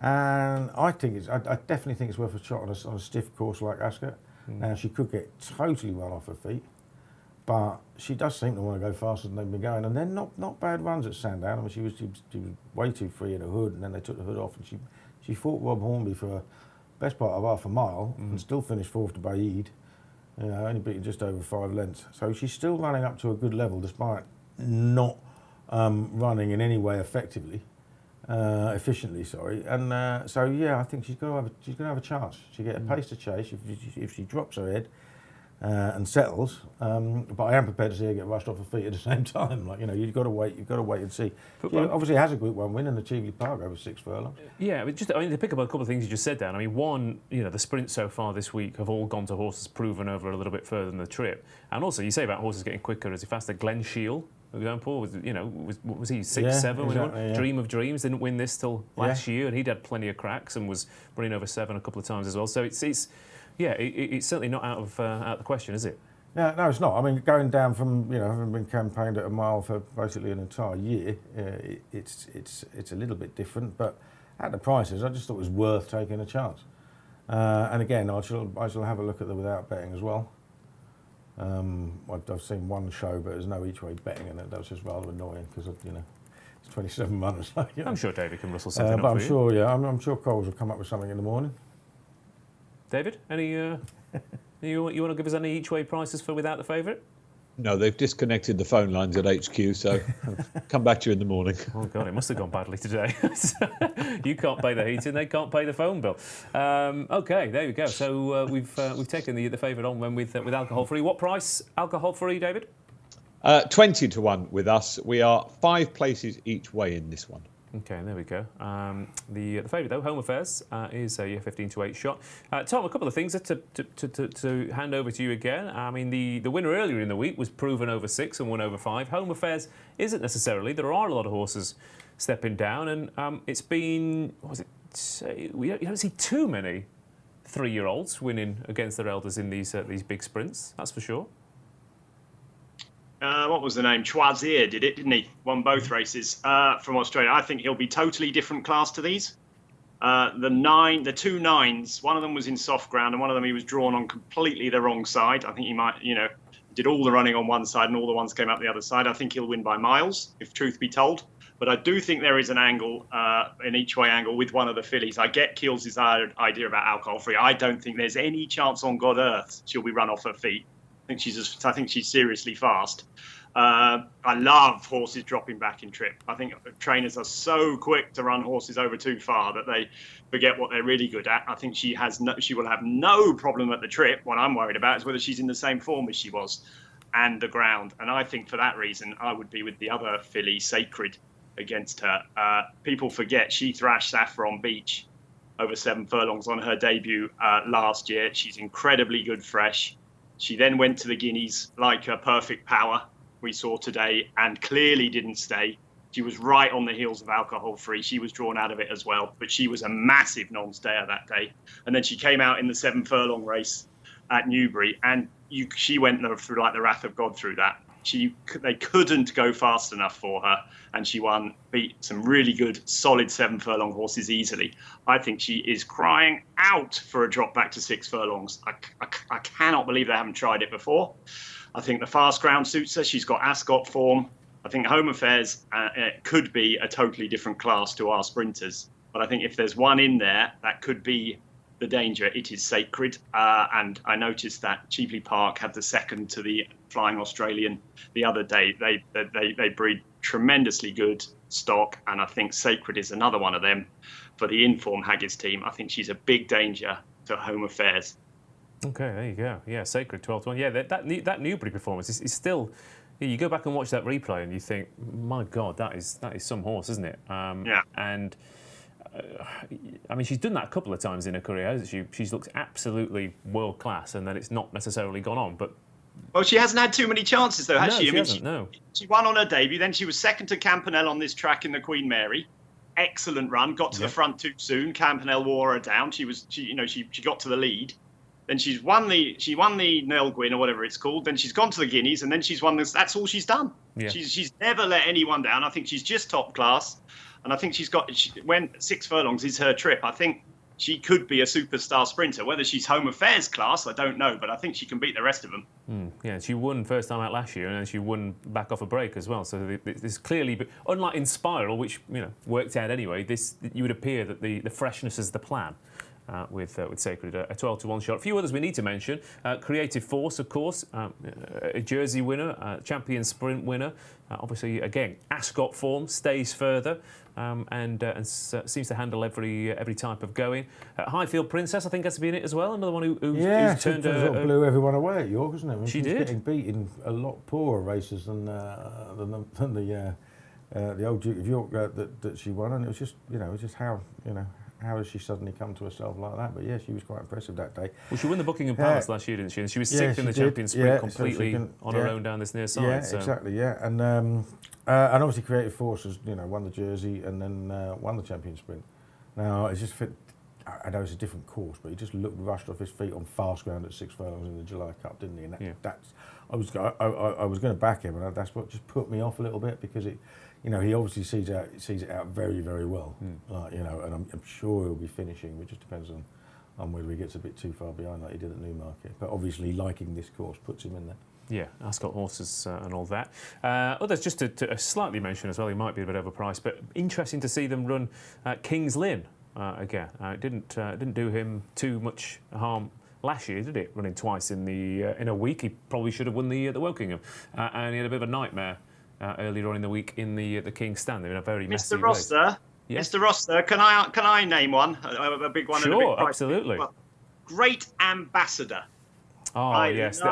And I definitely think it's worth a shot on a stiff course like Ascot. Now, she could get totally well off her feet. But she does seem to want to go faster than they've been going, and they're not bad runs at Sandown. I mean, she was way too free in the hood, and then they took the hood off, and she fought Rob Hornby for the best part of half a mile, and still finished 4th to Baid. Only beaten just over 5 lengths. So she's still running up to a good level, despite not running in any way efficiently, sorry. And so yeah, I think she's going to have a chance. She'll get a pace to chase if she drops her head and settles. But I am prepared to see her get rushed off her feet at the same time. Like, you know, you've got to wait and see. She obviously has a Group 1 win in the Kealy Park over 6 furlongs. Yeah, but to pick up a couple of things you just said, Dan. I mean, one, you know, the sprints so far this week have all gone to horses proven over a little bit further than the trip. And also, you say about horses getting quicker as faster. Glen Shield, for example, was he 6, 7 when he won? Yeah. Dream of Dreams didn't win this till last year, and he'd had plenty of cracks and was running over 7 a couple of times as well. So it's certainly not out of the question, is it? Yeah, no, it's not. I mean, going down from, you know, having been campaigned at a mile for basically an entire year, it's a little bit different. But at the prices, I just thought it was worth taking a chance. And again, I shall have a look at the without betting as well. I've seen one show, but there's no each way betting, and that was just rather annoying because, you know, it's 27 runners. You know. I'm sure David can rustle something up but for I'm sure, yeah, I'm sure Coles will come up with something in the morning. David, any you want to give us any each way prices for without the favourite? No, they've disconnected the phone lines at HQ, so I'll come back to you in the morning. Oh God, it must have gone badly today. You can't pay the heating, they can't pay the phone bill. Okay, there you go. So we've taken the favourite on when with alcohol free. What price alcohol free, David? 20 to 1 with us. We are 5 places each way in this one. Okay, there we go. The favourite, though, Home Affairs, is a 15 to 8 shot. Tom, a couple of things to hand over to you again. I mean, the winner earlier in the week was Proven over 6 and won over 5. Home Affairs isn't necessarily. There are a lot of horses stepping down, and it's been, you don't see too many 3-year-olds winning against their elders in these big sprints, that's for sure. What was the name? Choisier did it, didn't he? Won both races from Australia. I think he'll be totally different class to these. The 2 9s, one of them was in soft ground and one of them he was drawn on completely the wrong side. I think he might, did all the running on one side and all the ones came out the other side. I think he'll win by miles, if truth be told. But I do think there is an angle, an each-way angle with one of the fillies. I get Keel's idea about alcohol-free. I don't think there's any chance on God earth she'll be run off her feet. I think she's seriously fast. I love horses dropping back in trip. I think trainers are so quick to run horses over too far that they forget what they're really good at. I think she will have no problem at the trip. What I'm worried about is whether she's in the same form as she was and the ground. And I think for that reason, I would be with the other filly, Sacred, against her. People forget she thrashed Saffron Beach over 7 furlongs on her debut last year. She's incredibly good fresh. She then went to the Guineas like a perfect power we saw today and clearly didn't stay. She was right on the heels of alcohol free. She was drawn out of it as well, but she was a massive non-stayer that day. And then she came out in the 7 furlong race at Newbury and she went through like the wrath of God through that. They couldn't go fast enough for her, and she beat some really good, solid 7 furlong horses easily. I think she is crying out for a drop back to 6 furlongs. I cannot believe they haven't tried it before. I think the fast ground suits her. She's got Ascot form. I think Home Affairs could be a totally different class to our sprinters. But I think if there's one in there that could be the danger, it is Sacred. And I noticed that Kealy Park had the second to the Flying Australian the other day. They breed tremendously good stock, and I think Sacred is another one of them for the Inform Haggis team. I think she's a big danger to Home Affairs. Okay, there you go. Yeah, Sacred 12 to 1. Yeah, that Newbury performance is still. You go back and watch that replay, and you think, my God, that is some horse, isn't it? Yeah. And I mean, she's done that a couple of times in her career, hasn't she? She's looked absolutely world class, and then it's not necessarily gone on. But well, she hasn't had too many chances, though, has she? She hasn't. No. She won on her debut. Then she was second to Campanelle on this track in the Queen Mary. Excellent run. Got to the front too soon. Campanelle wore her down. She got to the lead. Then she won the Nell Gwyn or whatever it's called. Then she's gone to the Guineas, and then she's won this. That's all she's done. Yeah. She's never let anyone down. I think she's just top class. And I think when 6 furlongs is her trip, I think she could be a superstar sprinter. Whether she's Home Affairs class, I don't know, but I think she can beat the rest of them. Yeah, she won first time out last year, and then she won back off a break as well. So this clearly, unlike in Spiral, which worked out anyway, you would appear that the freshness is the plan. with Sacred, a 12-1 shot. A few others we need to mention. Creative Force, of course, a Jersey winner, champion sprint winner. Obviously, again, Ascot form stays further and seems to handle every type of going. Highfield Princess, I think, has to be in it as well. Another one who's turned sort of blew everyone away at York, isn't it? I mean, she did. Getting beat in a lot poorer races than the old Duke of York that she won, and it was just how has she suddenly come to herself like that? But yeah, she was quite impressive that day. Well, she won the Buckingham Palace last year, didn't she? And she was sixth in the champion sprint, completely on her own down this near side. Yeah, exactly. Yeah, and obviously Creative Force has won the Jersey and then won the champion sprint. Now it's just fit. I know it's a different course, but he just looked rushed off his feet on fast ground at 6 furlongs in the July Cup, didn't he? And that's I was going to back him, and that's what just put me off a little bit because it. He obviously sees it out very, very well. And I'm sure he'll be finishing. It just depends on whether he gets a bit too far behind like he did at Newmarket. But obviously, liking this course puts him in there. Yeah, Ascot horses and all that. Others just to slightly mention as well, he might be a bit overpriced, but interesting to see them run King's Lynn again. It didn't do him too much harm last year, did it? Running twice in a week. He probably should have won the Wokingham, and he had a bit of a nightmare earlier on in the week in the King's Stand. They were in a very messy Mr. Roster, yes? Mr. Roster, can I name one? A big one. Sure, and a big price. Absolutely. Well, Great Ambassador. Oh, yes.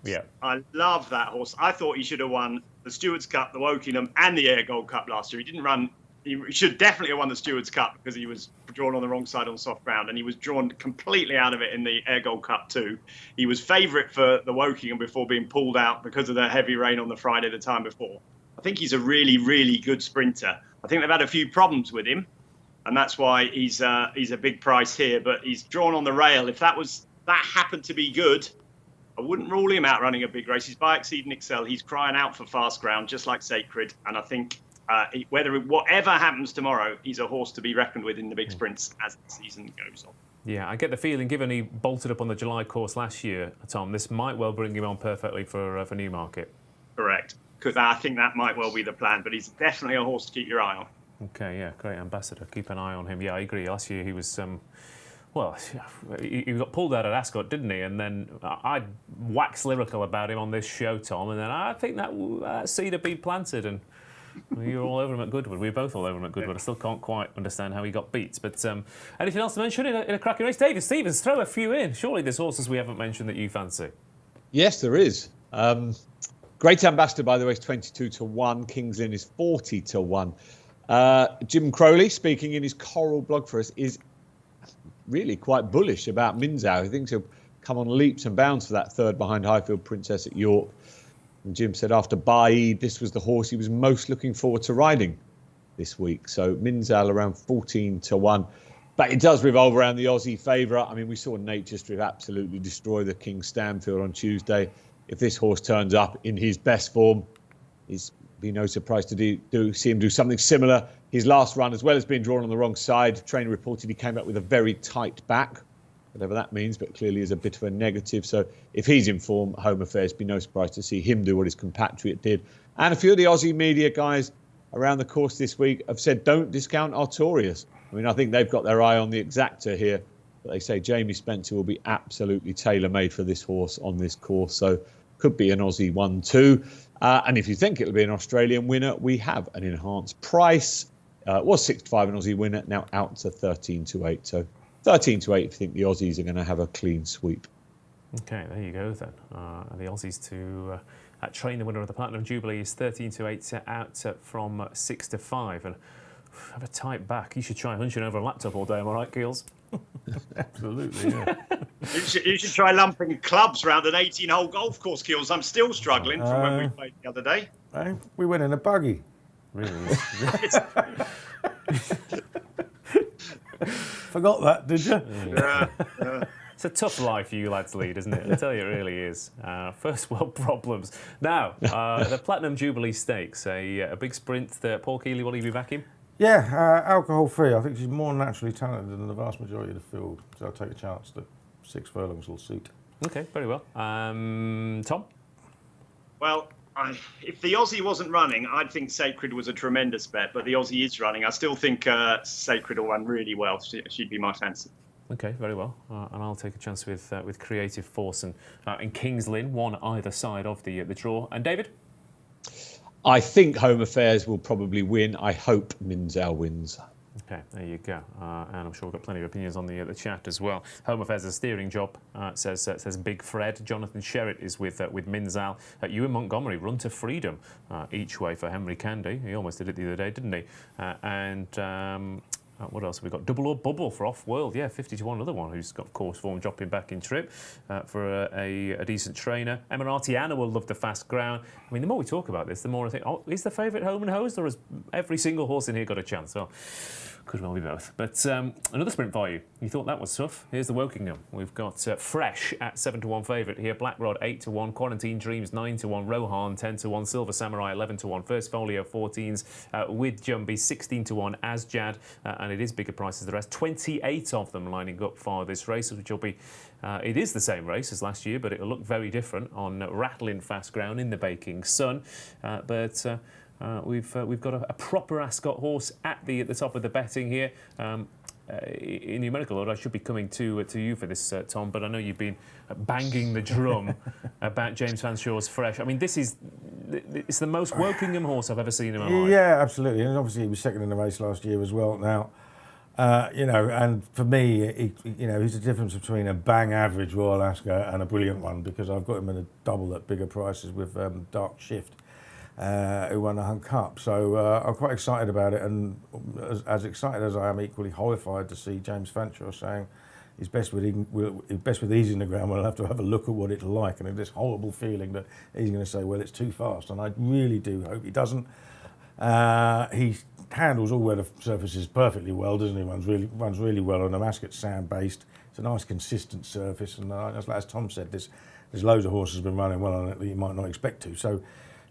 Yeah. I love that horse. I thought he should have won the Stewards' Cup, the Wokingham, and the Air Gold Cup last year. He didn't run. He should definitely have won the Stewards' Cup because he was drawn on the wrong side on soft ground, and he was drawn completely out of it in the Air Gold Cup too. He was favourite for the Wokingham before being pulled out because of the heavy rain on the Friday the time before. I think he's a really, really good sprinter. I think they've had a few problems with him, and that's why he's a big price here. But he's drawn on the rail. If that happened to be good, I wouldn't rule him out running a big race. He's by Exceed and Excel. He's crying out for fast ground, just like Sacred, and I think. Whatever happens tomorrow, he's a horse to be reckoned with in the big sprints as the season goes on. Yeah, I get the feeling, given he bolted up on the July course last year, Tom, this might well bring him on perfectly for Newmarket. Correct, because I think that might well be the plan, but he's definitely a horse to keep your eye on. Okay, yeah, Great Ambassador. Keep an eye on him. Yeah, I agree. Last year he was... he got pulled out at Ascot, didn't he? And then I waxed lyrical about him on this show, Tom, and then I think that seed had been planted and... You were all over him at Goodwood. We were both all over him at Goodwood. I still can't quite understand how he got beat. But anything else to mention in a cracking race? David Stevens, throw a few in. Surely there's horses we haven't mentioned that you fancy. Yes, there is. Great Ambassador, by the way, is 22-1. King's Lynn is 40-1. Jim Crowley, speaking in his Coral blog for us, is really quite bullish about Minzao. He thinks he'll come on leaps and bounds for that third behind Highfield Princess at York. And Jim said after Baid, this was the horse he was most looking forward to riding this week. So Minzal around 14-1. But it does revolve around the Aussie favourite. I mean, we saw Nate just absolutely destroy the King Stanfield on Tuesday. If this horse turns up in his best form, it's be no surprise to see him do something similar. His last run, as well as being drawn on the wrong side, trainer reported he came up with a very tight back. Whatever that means, but clearly is a bit of a negative. So if he's in form, home affairs, be no surprise to see him do what his compatriot did. And a few of the Aussie media guys around the course this week have said don't discount Artorias. I mean, I think they've got their eye on the exacta here. But they say Jamie Spencer will be absolutely tailor-made for this horse on this course. So could be an Aussie 1-2. And if you think it'll be an Australian winner, we have an enhanced price. It was 6-5 an Aussie winner, now out to 13-8. So 13-8 if you think the Aussies are going to have a clean sweep. Okay, there you go then. The Aussies to train the winner of the Platinum Jubilee is 13-8 out from 6-5. And have a tight back. You should try hunching over a laptop all day, am I right, Keels? Absolutely, yeah. You should try lumping clubs around an 18-hole golf course, Keels. I'm still struggling from when we played the other day. We went in a buggy. Really? Forgot that, did you? Yeah. It's a tough life you lads lead, isn't it? I tell you, it really is. First world problems. Now, the Platinum Jubilee Stakes, a big sprint. Paul Kealy, will he be back in? Yeah, alcohol-free. I think she's more naturally talented than the vast majority of the field. So I'll take a chance that 6 furlongs will suit. Okay, very well. Tom? Well, If the Aussie wasn't running, I'd think Sacred was a tremendous bet, but the Aussie is running. I still think Sacred will run really well. She'd be my fancy. Okay, very well. And I'll take a chance with Creative Force and in Kings Lynn, one either side of the draw. And David? I think Home Affairs will probably win. I hope Minzal wins. Okay, there you go. And I'm sure we've got plenty of opinions on the chat as well. Home Affairs a steering job, says Big Fred. Jonathan Sherritt is with Minzal. Ewan Montgomery, Run to Freedom each way for Henry Candy. He almost did it the other day, didn't he? What else have we got? Double or Bubble for Off World. Yeah, 50 to 1. Another one who's got course form dropping back in trip for a decent trainer. Emirati will love the fast ground. I mean, the more we talk about this, the more I think, is the favourite home and hosed, or has every single horse in here got a chance? Well, could well be both. But another sprint for you. You thought that was tough. Here's the Wokingham. We've got Fresh at 7 to 1 favourite here. Black Rod 8 to 1. Quarantine Dreams 9 to 1. Rohan 10 to 1. Silver Samurai 11 to 1. First Folio 14s with Jumbie 16 to 1. Asjad and it is bigger prices. The rest 28 of them lining up for this race, which will be. It is the same race as last year, but it'll look very different on rattling fast ground in the baking sun. We've got a proper Ascot horse at the top of the betting here. In numerical order, I should be coming to you for this, Tom, but I know you've been banging the drum about James Fanshaw's Fresh. I mean, it's the most Wokingham horse I've ever seen in my life. Yeah, absolutely. And obviously he was second in the race last year as well. Now, and for me, he's the difference between a bang average Royal Ascot and a brilliant one, because I've got him in a double at bigger prices with Dark Shift. Who won the Hunt Cup. So I'm quite excited about it, and as excited as I am, equally horrified to see James Fanshawe saying he's best with ease in the ground. We'll have to have a look at what it's like, and this horrible feeling that he's going to say, well, it's too fast, and I really do hope he doesn't. He handles all weather surfaces perfectly well, doesn't he? Runs really well on them. Ascot's sand-based. It's a nice, consistent surface, and as Tom said, there's loads of horses been running well on it that you might not expect to.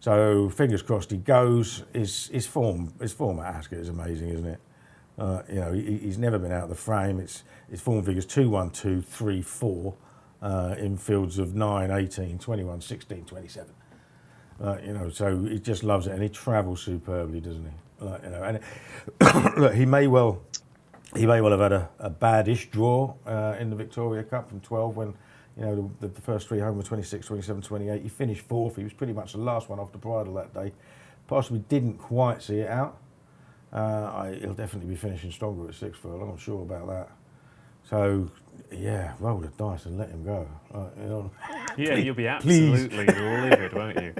So fingers crossed he goes. His form at Ascot is amazing, isn't it? He's never been out of the frame. His form figures 2, 1, 2, 3, 4 in fields of 9, 18, 21, 16, 27. So he just loves it, and he travels superbly, doesn't he? And look, he may well have had a bad-ish draw in the Victoria Cup from 12 when. The first three home were 26, 27, 28. He finished fourth. He was pretty much the last one off the bridle that day. Possibly didn't quite see it out. He'll definitely be finishing stronger at 6 furlong, I'm sure about that. So, yeah, roll the dice and let him go. Yeah, you'll be absolutely livid, won't you?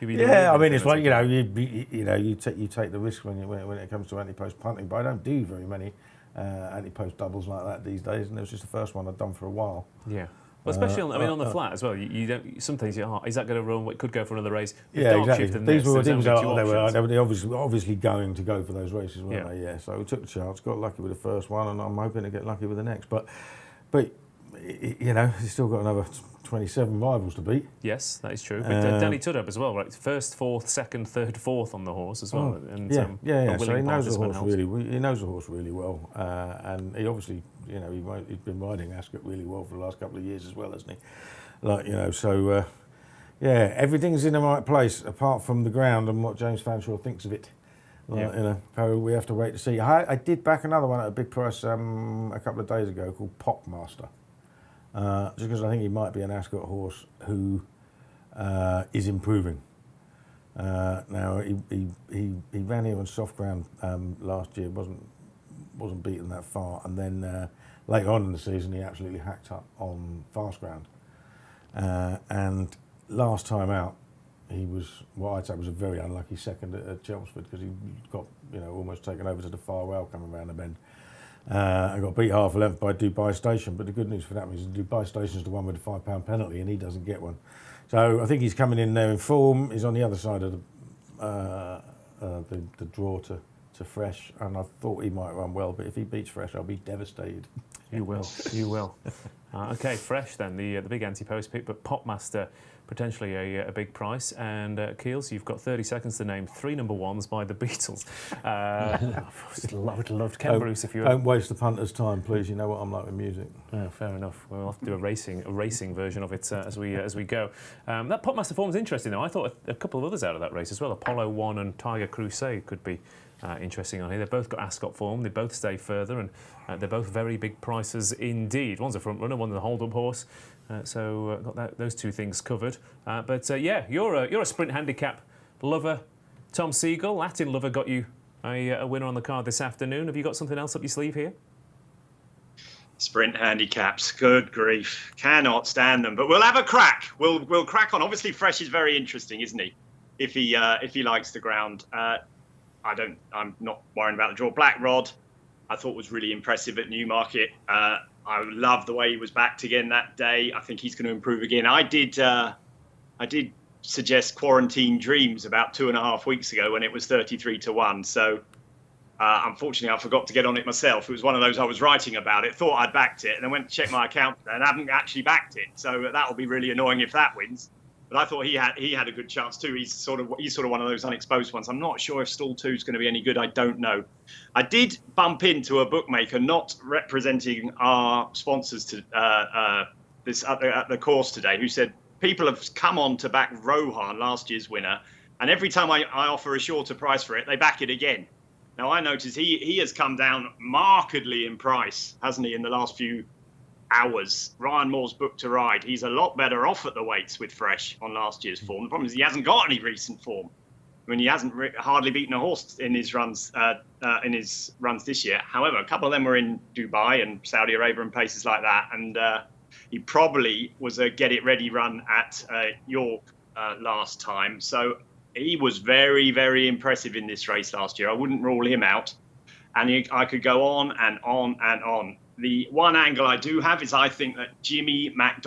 Yeah, I mean, it's like, you take the risk when it comes to anti-post punting, but I don't do very many anti-post doubles like that these days, and it was just the first one I'd done for a while. Yeah. Well, especially on the flat as well. You don't. Sometimes you is that going to run? It could go for another race. Yeah, exactly. These were they were obviously going to go for those races, weren't they? Yeah. So we took the chance, got lucky with the first one, and I'm hoping to get lucky with the next. But he's still got another 27 rivals to beat. Yes, that is true. But Danny Tudhope as well, right? First, fourth, second, third, fourth on the horse as well. And, yeah. So he knows the horse really. He knows the horse really well, and he obviously, he's been riding Ascot really well for the last couple of years as well, hasn't he? Everything's in the right place apart from the ground and what James Fanshawe thinks of it. So we have to wait to see. I did back another one at a big price a couple of days ago called Popmaster. Just because I think he might be an Ascot horse who is improving. Now he ran here on soft ground last year, wasn't beaten that far, and then later on in the season he absolutely hacked up on fast ground. And last time out, he was what I'd say was a very unlucky second at Chelmsford, because he got almost taken over to the far rail coming around the bend. I got beat half a length by Dubai Station, but the good news for that is Dubai Station's the one with the £5 penalty, and he doesn't get one. So I think he's coming in there in form. He's on the other side of the draw to Fresh, and I thought he might run well, but if he beats Fresh, I'll be devastated. You will. Okay, Fresh then, the big anti-post pick, but Popmaster potentially a big price. And Keels, you've got 30 seconds to name 3 number ones by the Beatles. Loved Ken Bruce if you don't waste the punter's time, please. You know what I'm like with music. Oh, fair enough. We'll have to do a racing version of it as we go. That Popmaster form is interesting, though. I thought a couple of others out of that race as well. Apollo 1 and Tiger Crusade could be interesting on here. They've both got Ascot form. They both stay further, and they're both very big prices indeed. One's a front runner, one's a hold-up horse. So got those two things covered. Yeah, you're a sprint handicap lover. Tom Segal, Latin lover, got you a winner on the card this afternoon. Have you got something else up your sleeve here? Sprint handicaps, good grief, cannot stand them. But we'll have a crack. We'll crack on. Obviously, Fresh is very interesting, isn't he? If he likes the ground. I'm not worrying about the draw. Black Rod, I thought was really impressive at Newmarket. I love the way he was backed again that day. I think he's going to improve again. I did suggest Quarantine Dreams about 2.5 weeks ago when it was 33-1. So unfortunately, I forgot to get on it myself. It was one of those I was writing about it, thought I'd backed it, and then went to check my account and haven't actually backed it. So that'll be really annoying if that wins. But I thought he had a good chance too. He's sort of one of those unexposed ones. I'm not sure if stall 2 is going to be any good. I don't know. I did bump into a bookmaker not representing our sponsors to at the course today, who said people have come on to back Rohan, last year's winner, and every time I offer a shorter price for it, they back it again. Now I noticed he has come down markedly in price, hasn't he, in the last few hours. Ryan Moore's booked to ride. He's a lot better off at the weights with Fresh on last year's form. The problem is he hasn't got any recent form. I mean, he hasn't hardly beaten a horse in his runs this year. However, a couple of them were in Dubai and Saudi Arabia and places like that. And he probably was a get it ready run at York last time. So he was very, very impressive in this race last year. I wouldn't rule him out. And I could go on and on and on. The one angle I do have is I think that Jimmy Mac,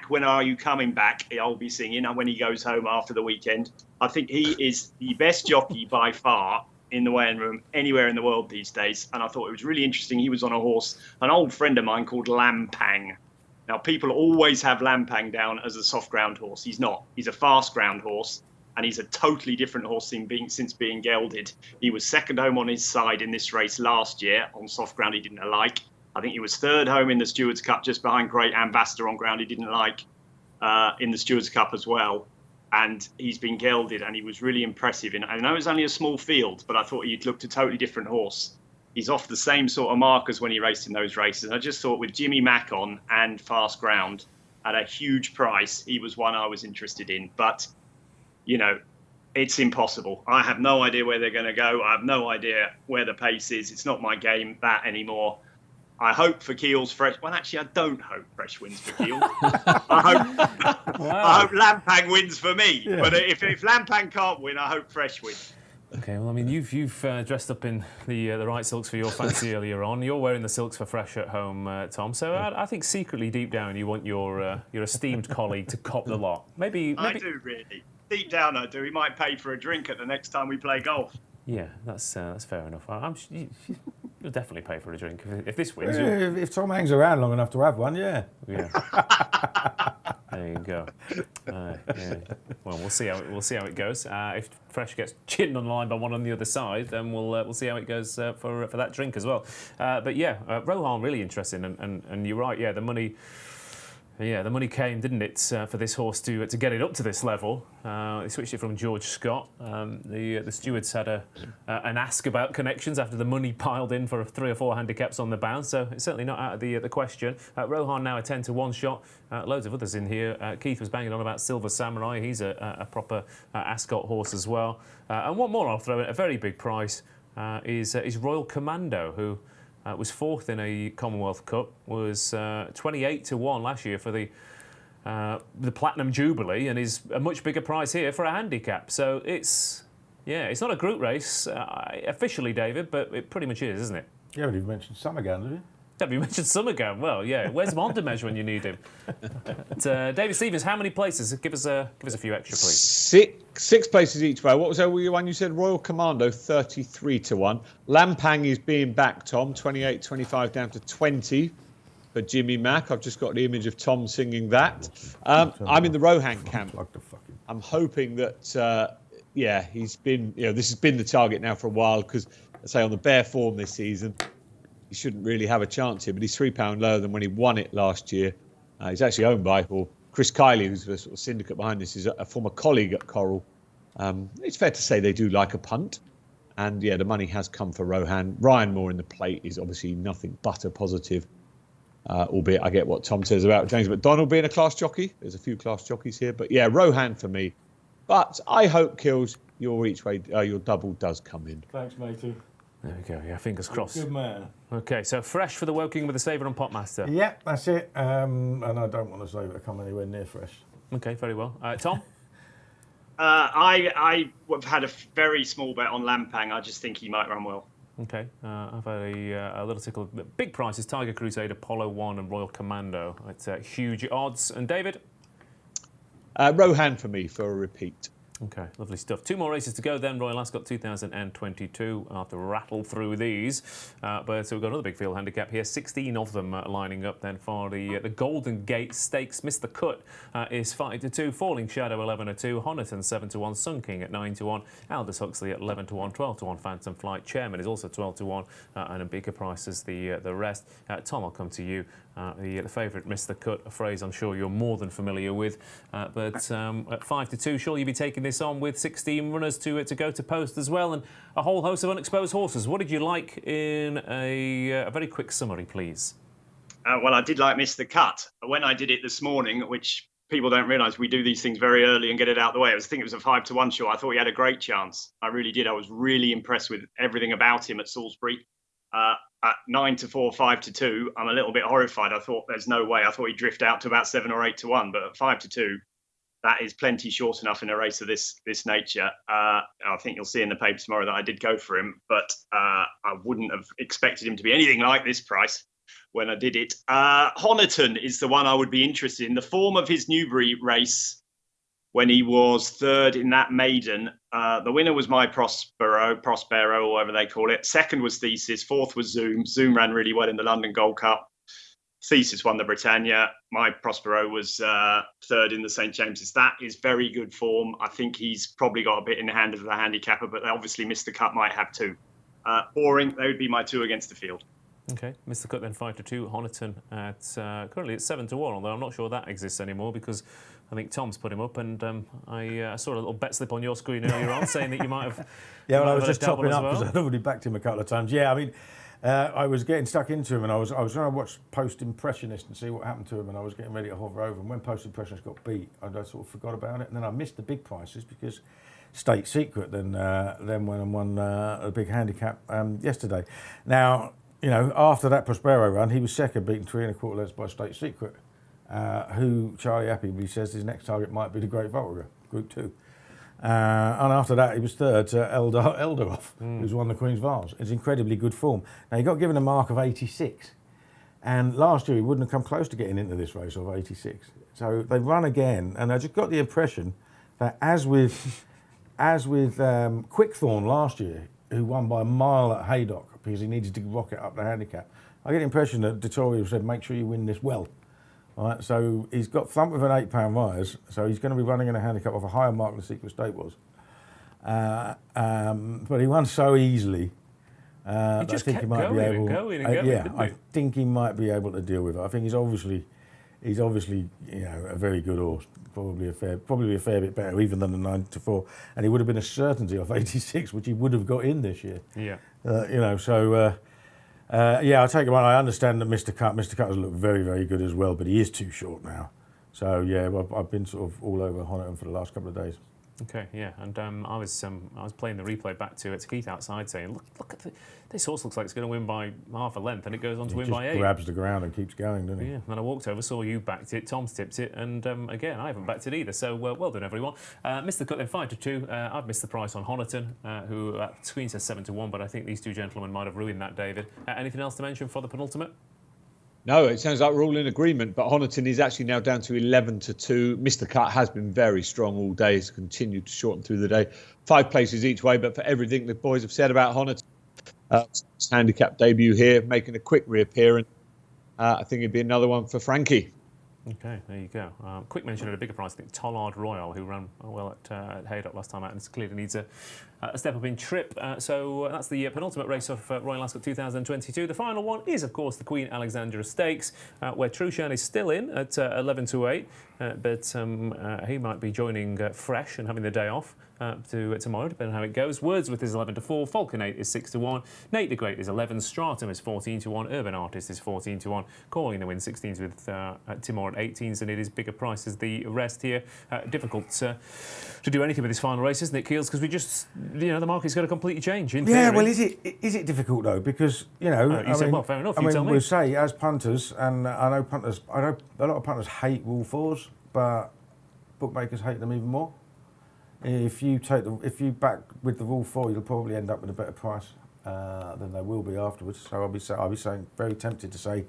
when are you coming back? I'll be singing when he goes home after the weekend. I think he is the best jockey by far in the weighing room anywhere in the world these days. And I thought it was really interesting. He was on a horse, an old friend of mine called Lampang. Now, people always have Lampang down as a soft ground horse. He's not. He's a fast ground horse. And he's a totally different horse since being gelded. He was second home on his side in this race last year on soft ground he didn't like. I think he was third home in the Stewards' Cup just behind Great Ambassador on ground he didn't like in the Stewards' Cup as well. And he's been gelded and he was really impressive. I know it's only a small field, but I thought he'd looked a totally different horse. He's off the same sort of markers when he raced in those races. And I just thought with Jimmy Mac on and fast ground at a huge price, he was one I was interested in. But you know, it's impossible. I have no idea where they're going to go. I have no idea where the pace is. It's not my game, that anymore. I hope for Keel's Fresh. Well, actually, I don't hope Fresh wins for Keel. I hope Lampang wins for me. Yeah. But if Lampang can't win, I hope Fresh wins. Okay, well, I mean, you've dressed up in the right silks for your fancy earlier on. You're wearing the silks for Fresh at home, Tom. So I think secretly, deep down, you want your esteemed colleague to cop the lot. Maybe I do, really. Deep down, I do. He might pay for a drink at the next time we play golf. Yeah, that's fair enough. You'll definitely pay for a drink if this wins. If Tom hangs around long enough to have one, yeah. Yeah. There you go. Yeah. Well, we'll see how it goes. If Fresh gets chinned on line by one on the other side, then we'll see how it goes for that drink as well. But yeah, Rohan really interesting, and you're right. Yeah, the money. Yeah, the money came, didn't it, for this horse to get it up to this level. They switched it from George Scott. The stewards had an ask about connections after the money piled in for 3 or 4 handicaps on the bounce, so it's certainly not out of the question. Rohan now a 10-1 shot. Loads of others in here. Keith was banging on about Silver Samurai. He's a proper Ascot horse as well. And one more I'll throw in, a very big price, is Royal Commando, who was 4th in a Commonwealth Cup, was 28-1 last year for the Platinum Jubilee, and is a much bigger price here for a handicap. So it's not a group race officially, David, but it pretty much is, isn't it? You haven't even mentioned Summergan, have you? Have you mentioned Summergan? Well, yeah. Where's Montemège when you need him? David Stevens, how many places? Give us a few extra, please. Six places each way. What was that one you said? Royal Commando, 33-1. Lampang is being back, Tom, 28-25 down to 20 for for Jimmy Mack. I've just got the image of Tom singing that. I'm in the Rohan camp. I'm hoping that, he's been, this has been the target now for a while because, I say, on the bare form this season, he shouldn't really have a chance here, but he's £3 lower than when he won it last year. He's actually owned by, Chris Kealy, who's the sort of syndicate behind this, is a former colleague at Coral. It's fair to say they do like a punt. And, the money has come for Rohan. Ryan Moore in the plate is obviously nothing but a positive, albeit I get what Tom says about James McDonald being a class jockey. There's a few class jockeys here. But, Rohan for me. But I hope, Kills, your double does come in. Thanks, matey. There we go. Yeah, fingers crossed. Good man. Okay, so fresh for the Wokingham with the Saver and Potmaster. Yeah, that's it. And I don't want the Saver to come anywhere near fresh. Okay, very well. Tom? I have had a very small bet on Lampang. I just think he might run well. Okay, I've had a little tickle. Big prices: Tiger Crusade, Apollo 1 and Royal Commando. It's huge odds. And David? Rohan for me for a repeat. Okay, lovely stuff. 2 more races to go then. Royal Ascot 2022. I'll have to rattle through these. But so we've got another big field handicap here. 16 of them lining up then for the Golden Gate Stakes. Missed the Cut is 5-2. Falling Shadow 11-2. Honiton 7-1. Sun King at 9-1. Aldous Huxley at 11-1. 12-1. Phantom Flight. Chairman is also 12-1. And a bigger price as the rest. Tom, I'll come to you. The favourite Missed the Cut, a phrase I'm sure you're more than familiar with. But at 5-2, surely you'll be taking this on with 16 runners to go to post as well, and a whole host of unexposed horses. What did you like in a very quick summary, please? Well, I did like Missed the Cut. When I did it this morning, which people don't realise, we do these things very early and get it out of the way. I think it was a 5-1 shot. I thought he had a great chance. I really did. I was really impressed with everything about him at Salisbury. At 9-4, 5-2, I'm a little bit horrified. I thought there's no way. I thought he'd drift out to about 7 or 8-1, but at 5-2, that is plenty short enough in a race of this nature. I think you'll see in the paper tomorrow that I did go for him, but I wouldn't have expected him to be anything like this price when I did it. Honiton is the one I would be interested in. The form of his Newbury race when he was 3rd in that maiden. The winner was my Prospero, or whatever they call it. 2nd was Thesis. 4th was Zoom. Zoom ran really well in the London Gold Cup. Thesis won the Britannia. My Prospero was 3rd in the St. James's. That is very good form. I think he's probably got a bit in the hand of the handicapper, but obviously Missed the Cut might have 2. Boring. They would be my 2 against the field. Okay, Missed the Cut then 5-2. Honiton at currently at 7-1, although I'm not sure that exists anymore because I think Tom's put him up, and I saw a little bet slip on your screen earlier on saying that you might have. Yeah, well, I was just topping up because I'd already backed him a couple of times. Yeah, I mean, I was getting stuck into him, and I was trying to watch Post Impressionist and see what happened to him, and I was getting ready to hover over. And when Post Impressionist got beat, I sort of forgot about it, and then I missed the big prices because State Secret then went and won a big handicap yesterday. Now, after that Prospero run, he was second, beaten 3 1/4 lengths by State Secret, who Charlie Appleby says his next target might be the Great Volga, Group 2. And after that, he was 3rd to Eldarov, who's won the Queen's Vase. It's incredibly good form. Now, he got given a mark of 86, and last year he wouldn't have come close to getting into this race of 86. So they run again, and I just got the impression that as with Quickthorn last year, who won by a mile at Haydock because he needed to rocket up the handicap, I get the impression that Dettori said, make sure you win this well. All right, so he's got thumped with an £8 rise, so he's going to be running in a handicap of a higher mark than Secret State was. But he won so easily. I think he might be able. I think he might be able to deal with it. I think he's obviously a very good horse. Probably a fair bit better even than the 9-4, and he would have been a certainty of 86, which he would have got in this year. Yeah. I'll take him on. I understand that Mr. Cut has looked very, very good as well, but he is too short now. So yeah, I've been sort of all over Honiton for the last couple of days. Okay, yeah, and I was playing the replay back to Keith outside, saying, "Look at this horse looks like it's going to win by half a length, and it goes on to win by 8." He grabs the ground and keeps going, doesn't he? Yeah. Then I walked over, saw you backed it, Tom's tipped it, and again I haven't backed it either. So well done, everyone. Missed the cut then 5-2. I've missed the price on Honiton, who Queen says 7-1, but I think these two gentlemen might have ruined that. David, anything else to mention for the penultimate? No, it sounds like we're all in agreement, but Honiton is actually now down to 11-2. Mr. Cut has been very strong all day. He's continued to shorten through the day. 5 places each way, but for everything the boys have said about Honiton, handicap debut here, making a quick reappearance. I think it'd be another one for Frankie. Okay, there you go. Quick mention at a bigger price, I think Tollard Royal, who ran well at Haydock last time out, and clearly needs a step up in trip. So that's the penultimate race of Royal Ascot 2022. The final one is, of course, the Queen Alexandra Stakes, where Trushan is still in at 11 to 8, but he might be joining fresh and having the day off to tomorrow, depending on how it goes. Wordsworth is 11 to 4, Falcon 8 is 6 to 1, Nate the Great is 11, Stratum is 14 to 1, Urban Artist is 14 to 1, Calling the Wind 16s with Timor at 18s, and it is bigger prices the rest here. Difficult to do anything with this final race, isn't it, Keels? Because we just, the market's going to completely change. In theory. Well, is it difficult though? Because you said, well, fair enough. You tell me. We'll say as punters, and I know a lot of punters hate rule 4s, but bookmakers hate them even more. If you back with the rule 4, you'll probably end up with a better price than they will be afterwards. So I'll be saying very tempted to say,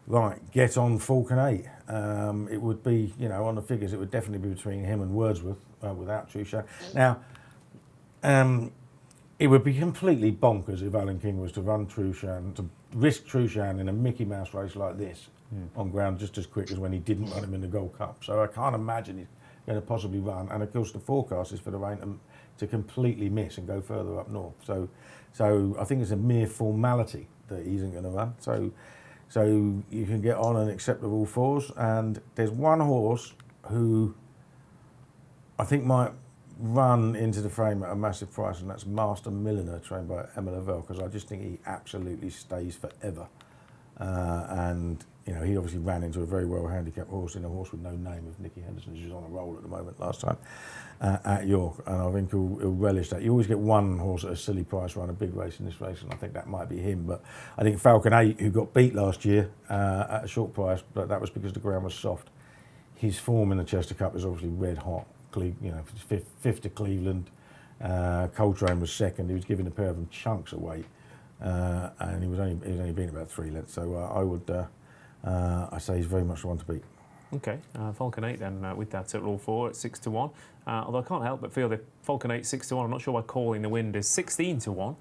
right, get on Falcon 8. It would be, on the figures, it would definitely be between him and Wordsworth without Trushan. Now, it would be completely bonkers if Alan King was to run Trushan, to risk Trushan in a Mickey Mouse race like this on ground just as quick as when he didn't run him in the Gold Cup. So I can't imagine he's going to possibly run. And of course, the forecast is for the rain to completely miss and go further up north. So I think it's a mere formality that he isn't going to run. So you can get on and accept the rule 4s. And there's one horse who I think might run into the frame at a massive price, and that's Master Milliner, trained by Emma Lavelle, because I just think he absolutely stays forever. And he obviously ran into a very well handicapped horse in a horse with no name of Nicky Henderson, who's on a roll at the moment last time at York, and I think he'll relish that. You always get one horse at a silly price run a big race in this race, and I think that might be him. But I think Falcon 8, who got beat last year at a short price, but that was because the ground was soft. His form in the Chester Cup is obviously red hot. Fifth to Cleveland. Coltrane was second. He was giving a pair of them chunks of weight, and he was only been about 3 lengths. So I say he's very much the one to beat. Okay, Falcon 8 then with that at rule 4 at 6 to 1. Although I can't help but feel that Falcon 8 6 to 1. I'm not sure why Calling the Wind is 16 to 1.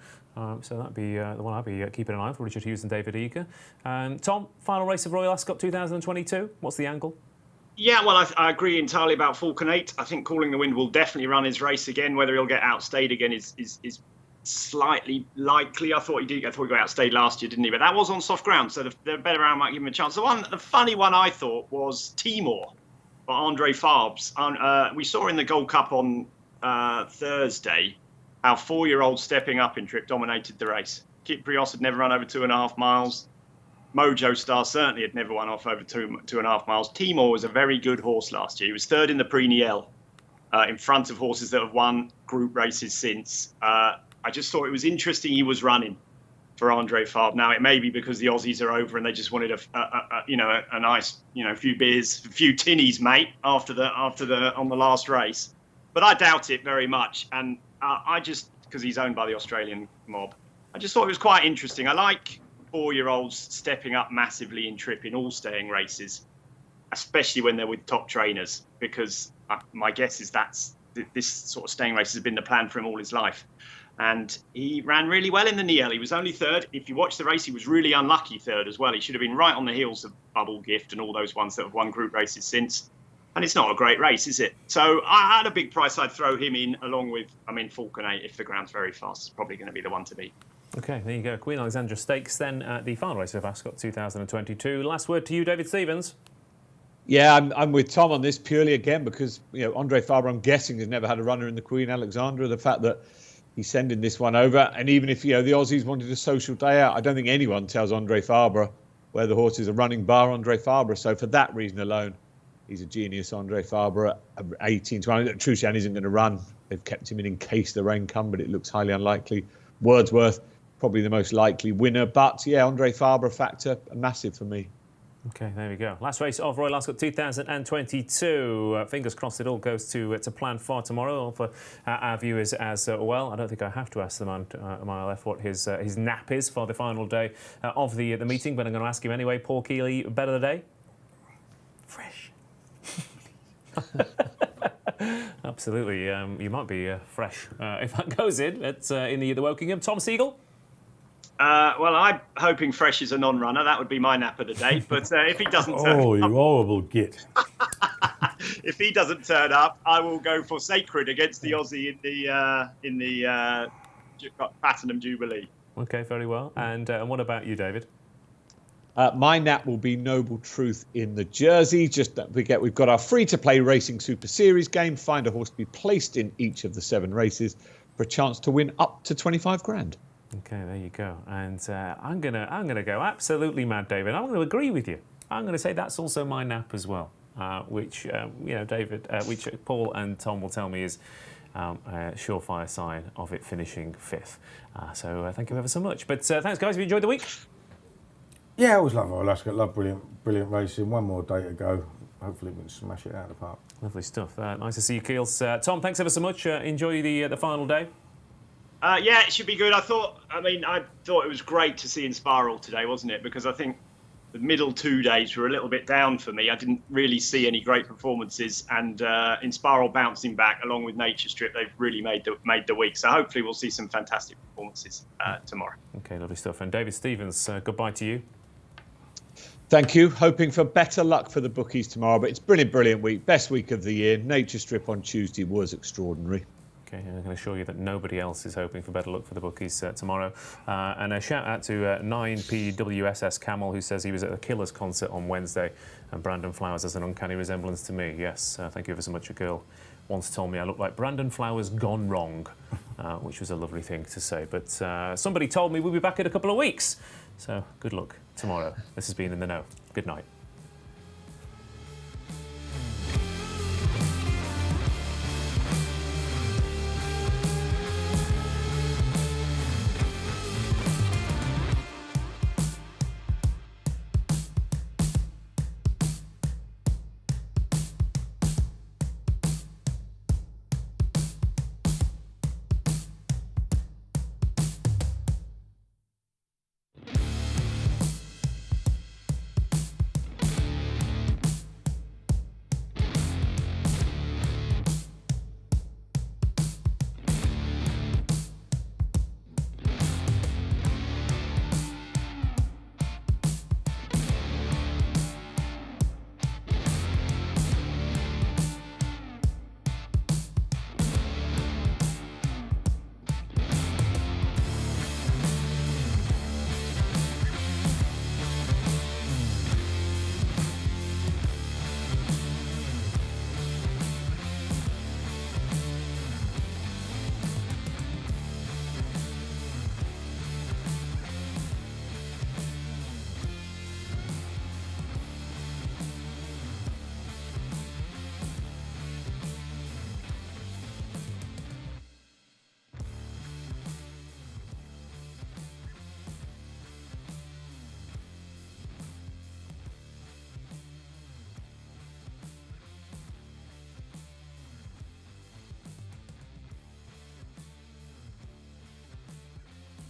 So that'd be the one I'd be keeping an eye on for Richard Hughes and David Eager. Tom, final race of Royal Ascot 2022. What's the angle? Yeah, well, I agree entirely about Falcon 8. I think Calling the Wind will definitely run his race again. Whether he'll get outstayed again is slightly likely. I thought he got outstayed last year, didn't he? But that was on soft ground, so the better round might give him a chance. The funny one I thought was Timor by Andre Farbs. We saw in the Gold Cup on Thursday how 4-year-old stepping up in trip dominated the race. Kit Prios had never run over 2.5 miles. Mojo Star certainly had never won off over 2.5 miles. Timor was a very good horse last year. He was third in the Prix Niel, in front of horses that have won group races since. I just thought it was interesting he was running for Andre Farb. Now, it may be because the Aussies are over and they just wanted a nice, few beers, a few tinnies, mate, on the last race. But I doubt it very much. And because he's owned by the Australian mob, I just thought it was quite interesting. I like 4-year-olds stepping up massively in trip in all staying races, especially when they're with top trainers, because my guess is this sort of staying race has been the plan for him all his life. And he ran really well in the Niel. He was only third. If you watch the race, he was really unlucky third as well. He should have been right on the heels of Bubble Gift and all those ones that have won group races since. And it's not a great race, is it? So I had a big price. I'd throw him in along with, Falcon 8, if the ground's very fast. It's probably going to be the one to beat. Okay, there you go. Queen Alexandra Stakes then, the final race of Ascot 2022. Last word to you, David Stevens. Yeah, I'm with Tom on this purely again because Andre Fabre, I'm guessing, has never had a runner in the Queen Alexandra. The fact that he's sending this one over, and even if the Aussies wanted a social day out, I don't think anyone tells Andre Fabre where the horses are running bar Andre Fabre. So for that reason alone, he's a genius, Andre Fabre. 18 to 1. Trushan isn't going to run. They've kept him in case the rain come, but it looks highly unlikely. Wordsworth, probably the most likely winner. But yeah, Andre Fabre factor, massive for me. Okay, there we go. Last race of Royal Ascot 2022. Fingers crossed it all goes to plan for tomorrow for our viewers as well. I don't think I have to ask the man on mile left what his nap is for the final day of the meeting, but I'm going to ask him anyway. Paul Kealy, bet of the day? Fresh. Absolutely. You might be fresh if that goes in. It's in the Wokingham. Tom Segal? Well, I'm hoping Fresh is a non-runner. That would be my nap of the day. But if he doesn't turn Oh, you horrible git. if he doesn't turn up, I will go for Sacred against the Aussie in the Platinum Jubilee. Okay, very well. And what about you, David? My nap will be Noble Truth in the Jersey. Just don't forget, we've got our free-to-play Racing Super Series game. Find a horse to be placed in each of the 7 races for a chance to win up to 25 grand. Okay, there you go. And I'm gonna go absolutely mad, David. I'm going to agree with you. I'm going to say that's also my nap as well, which David, which Paul and Tom will tell me is a surefire sign of it finishing 5th. So thank you ever so much. But thanks, guys. Have you enjoyed the week? Yeah, I always love Ascot. Love brilliant racing. One more day to go. Hopefully we can smash it out of the park. Lovely stuff. Nice to see you, Keels. Tom, thanks ever so much. Enjoy the final day. Yeah, it should be good. I thought it was great to see Inspiral today, wasn't it? Because I think the middle 2 days were a little bit down for me. I didn't really see any great performances, and Inspiral bouncing back along with Nature Strip, they've really made the week. So hopefully we'll see some fantastic performances tomorrow. Okay, lovely stuff. And David Stevens, goodbye to you. Thank you. Hoping for better luck for the bookies tomorrow, but it's brilliant week. Best week of the year. Nature Strip on Tuesday was extraordinary. Okay, I'm going to assure you that nobody else is hoping for better luck for the bookies tomorrow. And a shout out to 9PWSS Camel, who says he was at a Killers concert on Wednesday, and Brandon Flowers has an uncanny resemblance to me. Yes, thank you ever so much. A girl once told me I look like Brandon Flowers gone wrong, which was a lovely thing to say. But somebody told me we'll be back in a couple of weeks. So good luck tomorrow. This has been In the Know. Good night.